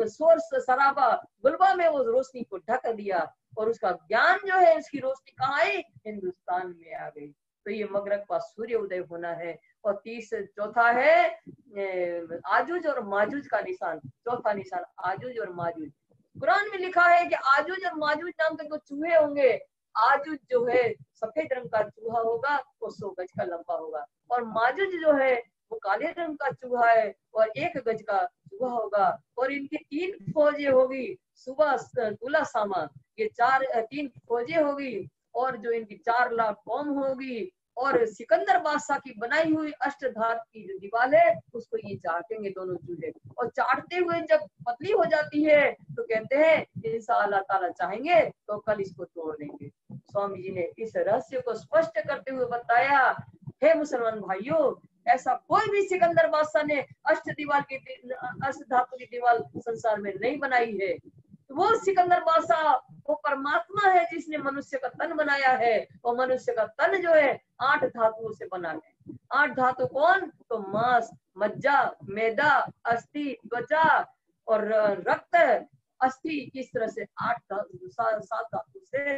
सोर्स सराबा गुलबा में वो रोशनी को ढक दिया, और उसका ज्ञान जो है, उसकी रोशनी कहाँ आई? हिंदुस्तान में आ गई। तो ये मगरब का सूर्य उदय होना है। और चौथा है आजूज और माजूज का निशान। चौथा निशान आजूज और माजूज। कुरान में लिखा है कि आजूज और माजूज नाम के 2 चूहे होंगे। आजूज जो है सफेद रंग का चूहा होगा, वो 100 गज का लंबा होगा, और माजूज जो है वो काले रंग का चूहा है और 1 गज का चूहा होगा। और इनकी 3 फौजें होगी, सुबह तुला सामा, ये 3 फौजें होगी। और जो इनकी 4 लाख कौम होगी, और सिकंदर बादशाह की बनाई हुई अष्टधात की जो दीवार है उसको ये चाटेंगे दोनों चूहे। और चाटते हुए जब पतली हो जाती है तो कहते हैं इंशाअल्लाह ताला चाहेंगे तो कल इसको तोड़ देंगे। स्वामी जी ने इस रहस्य को स्पष्ट करते हुए बताया, हे मुसलमान भाइयों, ऐसा कोई भी सिकंदर बादशाह ने अष्ट धातु की दीवार संसार में नहीं बनाई है। वो सिकंदर बादशाह वो परमात्मा है जिसने मनुष्य का तन बनाया है। और मनुष्य का तन जो है 8 धातुओं से बना है। 8 धातु कौन? तो मांस, मज्जा, मैदा, अस्थि, त्वचा और रक्त, अस्थि, इस तरह से 7 धातु से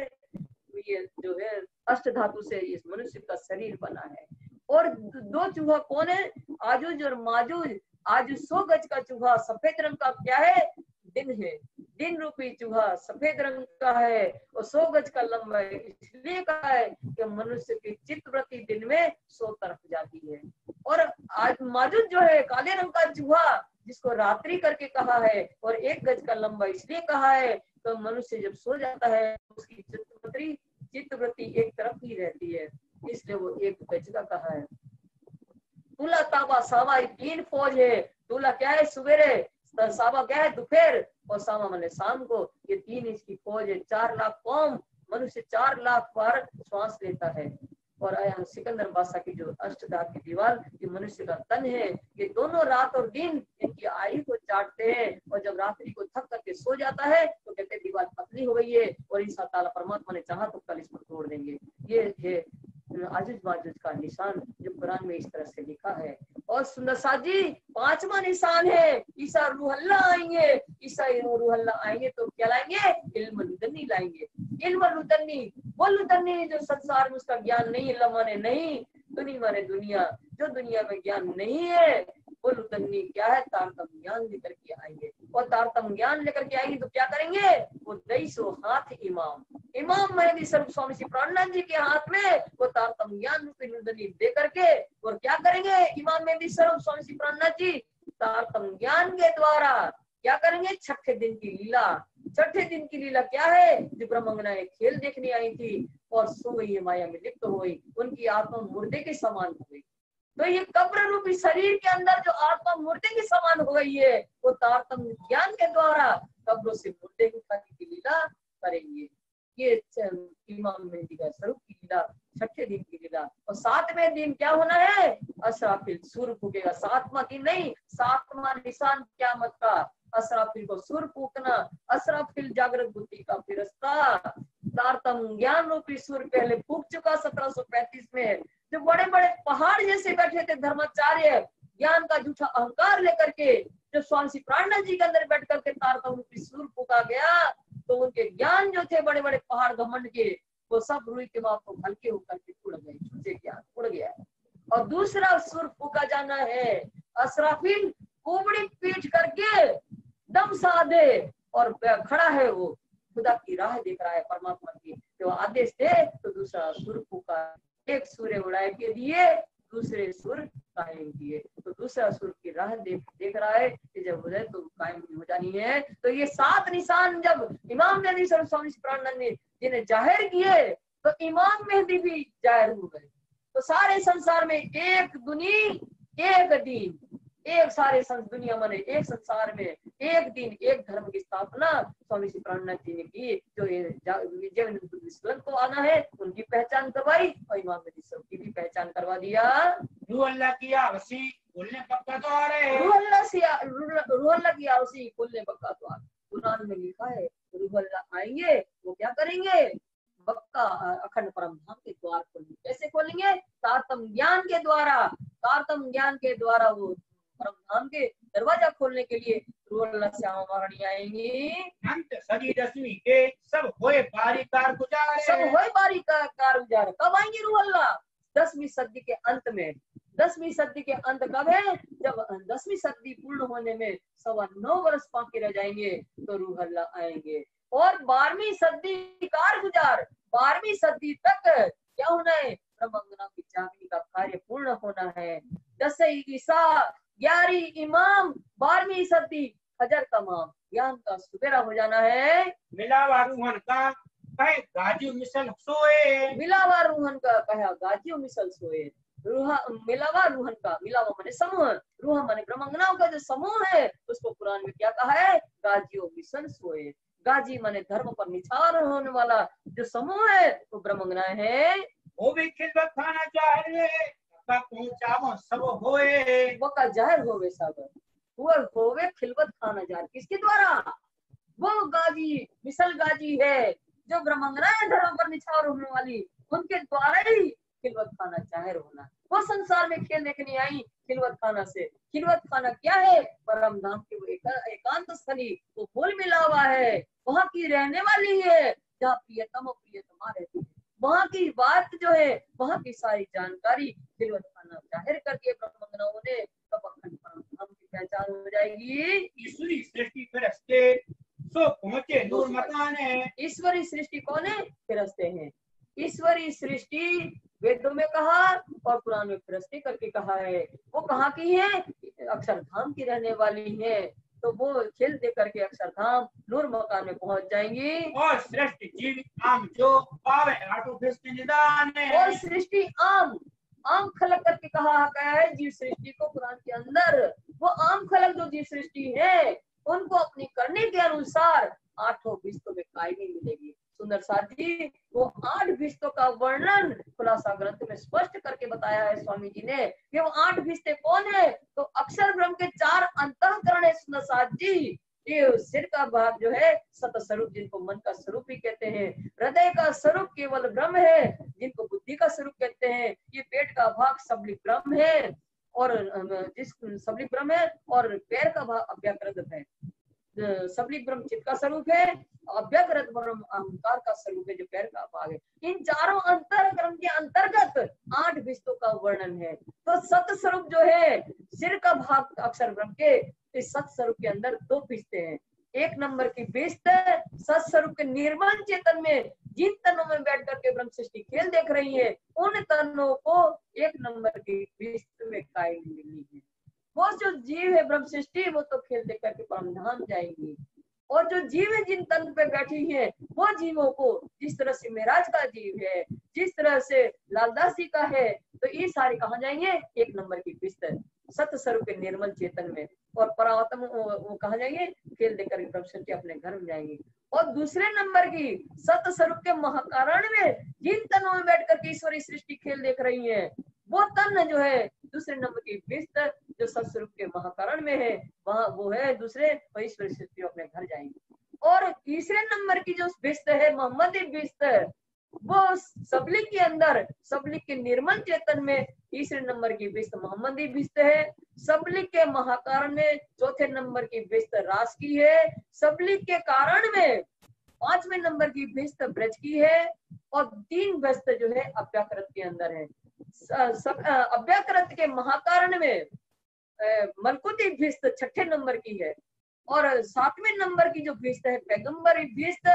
ये जो है अष्ट धातु से इस मनुष्य का शरीर बना है। और 2 चूहा कौन है? आजूज और माजूज। आजूज 100 गज का चूहा सफेद रंग का क्या है? दिन है। दिन रूपी चूहा सफेद रंग का है और 100 गज का लंबा है। इसलिए कहा है कि मनुष्य की चित्तवृत्ति दिन में 100 तरफ जाती है। और आज माजूज जो है काले रंग का चूहा, जिसको रात्रि करके कहा है, और 1 गज का लंबा इसलिए कहा है तो मनुष्य जब सो जाता है उसकी चित्तवृत्ति एक तरफ ही रहती है, इसलिए वो 1 गज का कहा है। तुला ताबा सावा 3 फौज है। तुला क्या है सवेरे, सावा क्या है दोपहर, और सावा माने शाम को। ये 3 इसकी फौज है। 4 लाख कौम, मनुष्य 4 लाख बार श्वास लेता है। और आया सिकंदर बादशाह की जो अष्टधार की दीवार, ये मनुष्य का तन है। ये दोनों रात और दिन इनकी आयु को चाटते हैं, और जब रात्रि को थक करके सो जाता है तो कहते हैं दीवार पतली हो गई है, और इंसान ताला परमात्मा ने चाहा तो कल इसको तोड़ देंगे। ये है आजुज माजुज का निशान जो कुरान में इस तरह से लिखा है। और सुंदर साथ जी 5वां निशान है, ईसा रूहल्ला आएंगे। ईसा रूहल्ला आएंगे तो क्या लाएंगे, इल्म लुदन्नी लाएंगे। इल्म लुदन्नी, वो लुदन्नी जो संसार में उसका ज्ञान नहीं, इल्म माने नहीं, दुनिया माने दुनिया, जो दुनिया में ज्ञान नहीं है वो लुदन्नी क्या है, तारतम ज्ञान लेकर के आएंगे। और तारतम ज्ञान लेकर के आएंगे तो क्या करेंगे, वो 250 हाथ इमाम मेहदी सर्व स्वामी श्री प्राणनाथ जी के हाथ में वो तारतम ज्ञान रूपी लुदन्नी दे करके, और क्या करेंगे इमाम मेहदी सर्व स्वामी श्री प्राणनाथ जी तारतम ज्ञान के द्वारा क्या करेंगे, 6ठे दिन की लीला। 6ठे दिन की लीला क्या है, जो ब्रह्मंगनाएं खेल देखने आई थी और सो गई, माया में लिप्त हो गई, उनकी आत्मा मुर्दे के समान हो गई। तो ये कब्र रूपी शरीर के अंदर जो आत्मा मुर्दे के समान हो गई है, वो तारतम ज्ञान के द्वारा कब्रों से मुर्दे उठाने की लीला करेंगे। ये इमाम मेहदी का स्वरूप की लीला, 6ठे दिन की लीला। और 7वें दिन क्या होना है, असराफिल सूर फूकेगा। 7वां दिन नहीं, 7वां निशान क़यामत का, असराफिल को सूर फूकना। असराफिल जागृत बुद्धि का फिरिश्ता, तारतम ज्ञान रूपी सूर पहले फूक चुका 1735 में। जो बड़े बड़े पहाड़ जैसे बैठे थे धर्माचार्य, ज्ञान का झूठा अहंकार लेकर के, जो स्वामी श्री प्राणनाथ जी के अंदर बैठ करके तारतम रूपी सूर फूका गया, तो उनके ज्ञान जो थे बड़े बड़े पहाड़ घमंड के, वो सब रुई के माप को हल्के होकर के उड़ गए, झूठे ज्ञान उड़ गया। और दूसरा सुर फूका जाना है, असराफिल कुबड़ी पीट करके दम साधे और खड़ा है, वो खुदा की राह देख रहा है, परमात्मा की जो आदेश दे तो दूसरा सुर फूका। एक सूर्य उड़ाए के दिए, दूसरे सुर कायम किए, तो दूसरा सुर की राह देख रहा है कि जब उदय तो कायम हो जानी है। तो ये 7 निशान जब इमाम मेहदी स्वामी प्राणनाथ ने जिन्हें जाहिर किए, तो इमाम मेहदी भी जाहिर हो गए। तो सारे संसार में एक दुनी एक दिन, एक सारे दुनिया माने एक संसार में एक दिन एक धर्म की स्थापना स्वामी श्री प्राणनाथ जी ने की। जो विजय को आना है उनकी पहचान करवाई, और इमाम मेहदी सब की भी पहचान करवा दिया। रूह अल्लाह की आवसी बोलने पक्का तो आ रहे हैं, रूह अल्लाह की आवसी बोलने पक्का तो आ रहे। कुरान में लिखा है रूह अल्लाह आएंगे, वो क्या करेंगे, बक्का अखंड परम धाम के द्वार खोलेंगे। कैसे खोलेंगे, तारतम ज्ञान के द्वारा। तारतम ज्ञान के द्वारा वो परम धाम के दरवाजा खोलने के लिए रूह अल्लाह श्यामा महारानी आएंगी। अंत सदी 10वीं के सब होए बारी कार गुजार, सब होए बारी कार गुजार। कब आएंगे रूह अल्लाह, 10वीं सदी के अंत में। 10वीं सदी के अंत कब है, जब 10वीं सदी पूर्ण होने में 9.25 वर्ष बाकी रह जाएंगे तो रूह अल्लाह आएंगे। और 12वीं सदी कार गुजार, 12वीं सदी तक क्या होना है, ब्रह्मंगना की जागने का कार्य पूर्ण होना है। 10 ईसा 11 इमाम, 12वीं सदी फजर तमाम, ज्ञान का सुबेरा हो जाना है। मिलावा रूहन का कहे गाजी मिसल सोए, मिलावा रूहन का कहा गाजी मिसल सोए। मिलावा रूहन का, मिलावा माने समूह, रूह माने ब्रह्मंगनाओं का जो समूह है, उसको कुरान में क्या कहा है, गाजियो मिसल सोए। गाजी माने धर्म पर निछावर होने वाला जो समूह है वो ब्रह्मंगनाएं है। वो भी खिदमत खाना चाहिए पहुंचावो सब होए, वो का जाहिर होवे सागर, वो होवे खिलवत खाना जाहिर। किसके द्वारा, वो गाजी मिसल गाजी है जो ब्रह्मंगनाएं धर्म पर निछावर होने वाली, उनके द्वारा ही खिलवत खाना जाहिर होना। वो संसार में खेल देखने आई खिलवत खाना से। खिलवत खाना क्या है, परम धाम की वो एकांत स्थली, वो मूल मिलावा है, वहाँ की रहने वाली है, जहाँ प्रियतम और प्रियतमा रहती है। वहाँ की बात जो है, वहाँ की सारी जानकारी खिलवत खाना जाहिर करके ब्रह्मंगनाओं ने तब अखंड परम धाम की पहचान हो जाएगी। ईश्वरी सृष्टि फिरस्ते सो पहुंचे नूर मकान है। ईश्वरी सृष्टि कौन है, फिरस्ते हैं। ईश्वरी सृष्टि वेदों में कहा और कुरान में फिरस्ते करके कहा है। वो कहाँ की है, अक्षरधाम की रहने वाली है, तो वो खेल दे करके अक्षरधाम नूर मकान में पहुंच जाएंगी। और श्रेष्ठ जीव आम जो पावे आटो फिस के निदान है। और सृष्टि आम खलक करके कहा गया है जीव सृष्टि को कुरान के अंदर। वो आम खलक जो जीव सृष्टि है उनको अपनी करने के अनुसार 8 भिस्तों में कायमी मिलेगी। सुंदर साथ जी, वो 8 भिस्तों का वर्णन खुलासा ग्रंथ में स्पष्ट करके बताया है स्वामी जी ने कि वो 8 भिस्ते कौन है। तो अक्षर ब्रह्म के 4 अंतःकरण है सुंदर साथ जी। ये सिर का भाग जो है सत स्वरूप, जिनको मन का स्वरूप भी कहते हैं। हृदय का स्वरूप केवल ब्रह्म है, जिनको बुद्धि का स्वरूप कहते हैं। ये पेट का भाग सबलिक ब्रह्म है, और जिस सबलिक ब्रह्म है, और पैर का भाग अव्याकृत है। सबलिक ब्रह्म चित्त का स्वरूप है, अव्याकृत ब्रह्म अहंकार का स्वरूप है, जो पैर का भाग है। इन चारों अंतरकरण के अंतर्गत 8 भिस्तों का वर्णन है। तो सत स्वरूप जो है सिर का भाग अक्षर ब्रह्म के, इस सत स्वरूप के अंदर 2 भिस्ते हैं। 1 नंबर की भिस्त सत स्वरूप के निर्मल चेतन में जिन तनों में बैठ करके ब्रह्म सृष्टि खेल देख रही है, उन तनों को 1 नंबर की भिस्त में कायम मिलनी है। वो जो जीव है ब्रह्म सृष्टि, वो तो खेल देख करके परम धाम जाएंगी। और जो जीव है जिन तन पे बैठी है, वो जीवों को जिस तरह से मेराज का जीव है, जिस तरह से लालदास जी का है, तो ये सारे कहाँ जाएंगे? 1 नंबर की भिस्त सत्य स्वरूप के निर्मल चेतन में। और परात्म वो कहाँ जाएंगे? खेल देकर ब्रह्म सृष्टि अपने घर में जाएंगे। और दूसरे नंबर की सत्य स्वरूप के महाकारण में जिन तनों में बैठ कर ईश्वरी सृष्टि खेल देख रही है, वो तन जो है दूसरे नंबर की भिस्त जो सत्स्वरूप के महाकारण में है, वहाँ वो है दूसरे ईश्वरी सृष्टि अपने घर जाएंगे। और तीसरे नंबर की जो भिस्त है मोहम्मदी भिस्त, वो सबलिक के अंदर सबलिक के निर्मल चेतन में तीसरे नंबर की भिस्त मोहम्मदी भिस्त है। सबलिक के महाकारण में चौथे नंबर की भिस्त रास की है। सबलिक के कारण में 5वें नंबर की भिस्त ब्रज की है। और 3 भिस्त जो है अव्याकृत के अंदर है। अव्याकृत के महाकारण में मलकुती भिस्त 6ठे नंबर की है। और 7वें नंबर की जो भिस्त है पैगंबरी भिस्त,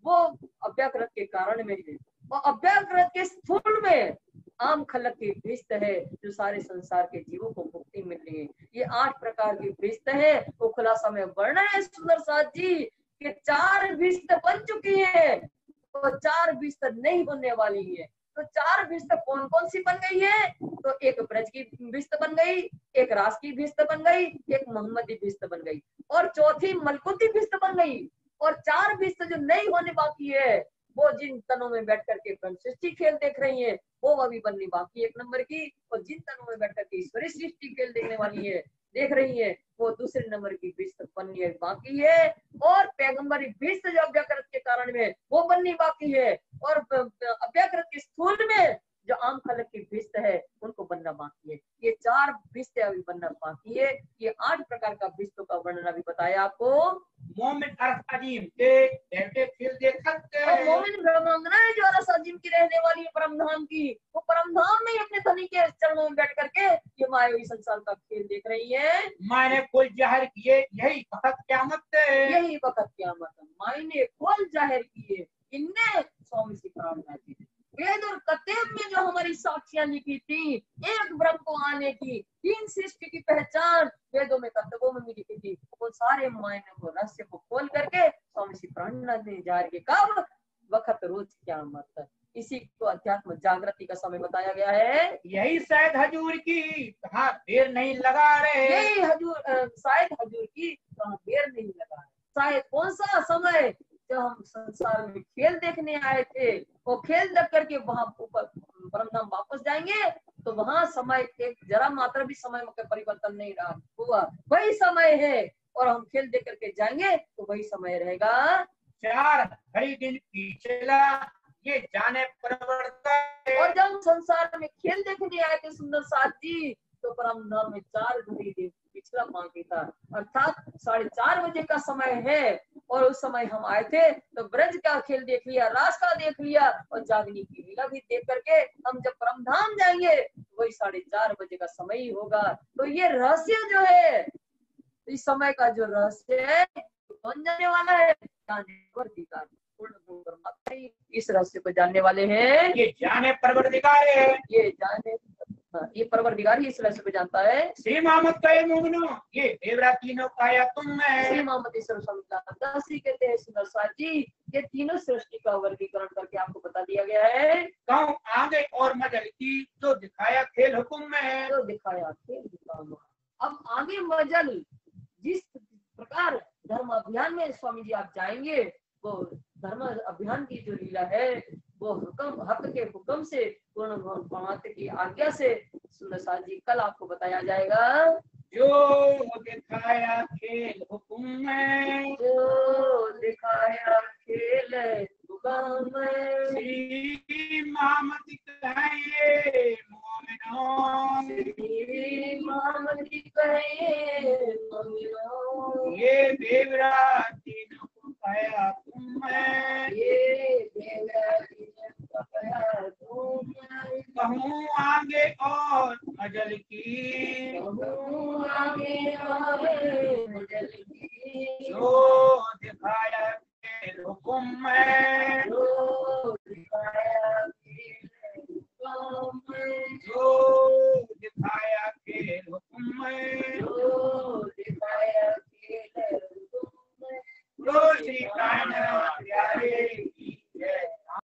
वो अव्याकृत के कारण में है। और अव्याकृत के स्थूल में आम खलक की भिस्त है, जो सारे संसार के जीवों को मुक्ति मिल रही है। ये 8 प्रकार की भिस्त है। वो खुलासा में वर्णन है सुंदर साथ जी कि 4 भिस्त बन चुकी है, तो 4 भिस्त नहीं बनने वाली है। तो 4 भिस्त कौन कौन सी बन गई है? तो एक ब्रज की भिस्त बन गई, एक रास की भिस्त बन गई, एक मोहम्मदी भिस्त बन गई, और चौथी मलकुती भिस्त बन गई। और 4 भिस्त जो नहीं होने बाकी है, वो जिन तनों में बैठ करके ब्रह्म सृष्टि खेल देख रही है, वो अभी बननी बाकी 1 नंबर की। और जिन तनों में बैठ करके ईश्वरी सृष्टि खेल देखने वाली है, देख रही है, वो दूसरे नंबर की भिस्त बननी बाकी है। और पैगंबरी भिस्त जो अव्याकृत के कारण में वो बननी बाकी है। और अव्याकृत के स्थूल में जो आम खलक की भिस्त है, उनको बनना बाकी है। ये 4 भिस्त अभी बनना बाकी है। ये 8 प्रकार का भिस्तों का वर्णन अभी बताया आपको। मोमिन अरसाजीम के बैठे खेल देख सकते हैं। और मोमिन ब्रह्मांगना है जो अरसाजीम की रहने वाली है परमधाम की, वो परमधाम में अपने धनी के चरणों में बैठ करके ये मायावी संसार का खेल देख रही है। मायने कुल जाहिर किए, यही वक्त क़यामत है। यही वक्त क़यामत है। मायने कुल जाहिर किए, इनने स्वामी श्री प्रार्थना की। वेद और कतेब में जो हमारी साक्षियां लिखी थी एक ब्रह्म को आने की, 3 सृष्टि की पहचान वेदों में कतबों में भी लिखी थी, वो सारे मायने को रहस्य को खोल करके स्वामी श्री प्राणनाथ ने जाहिर किया। कब? वक्त रोज क़यामत है। इसी को अध्यात्म जागृति का समय बताया गया है। यही शायद हजूर की कहाँ देर नहीं लगा रहे। यही हजूर शायद हजूर की कहाँ देर नहीं लगा रहे। शायद कौन सा समय जब हम संसार में खेल देखने आए थे, वो खेल देख करके वहां ऊपर परमधाम वापस जाएंगे, तो वहां समय एक जरा मात्र भी समय में परिवर्तन नहीं रहा हुआ, वही समय है। और हम खेल देख करके जाएंगे तो वही समय रहेगा। 4 घड़ी दिन पिछला ये जाने परवर्तक। और जब संसार में खेल देखने आए थे सुंदर साथ जी, तो परमधाम में 4 घड़ी दिन पिछला बाकी था, अर्थात 4:30 बजे का समय है। और उस समय हम आए थे तो ब्रज का खेल देख लिया, रास का देख लिया, और जागनी की लीला भी देख करके हम जब परमधाम जाएंगे वही 4:30 बजे का समय ही होगा। तो ये रहस्य जो है, इस समय का जो रहस्य है कौन जाने वाला है? परवरदिगार पूर्ण परमात्मा ही इस रहस्य को जानने वाले हैं। ये जाने परवरदिगार है। ये जाने हाँ, ये परवरदिगार ही इस रहस्य को जानता है। श्री मोहम्मद कहे मोमनो ये देवरा तीनों काया तुम श्री है। मोहम्मद दास ही कहते हैं सुंदर साथ जी, ये तीनों सृष्टि का वर्गीकरण करके आपको बता दिया गया है। कहूँ आगे और मजल की जो दिखाया खेल हुक्म में। जो दिखाया खेल हुक्म। अब आगे मजल जिस प्रकार धर्म अभियान में स्वामी जी आप जाएंगे, वो धर्म अभियान की जो लीला है वो हुक्म हक के हुक्म से पूर्ण परमात्मा की आज्ञा से सुंदर साथ जी कल आपको बताया जाएगा। जो दिखाया खेल हुक्म में, जो दिखाया खेल हुक्म में, श्री मोहम्मद कहे मोमिनो श्री मोहम्मद कहे मोमिनो, ये देवरा तीनों काया तुम है।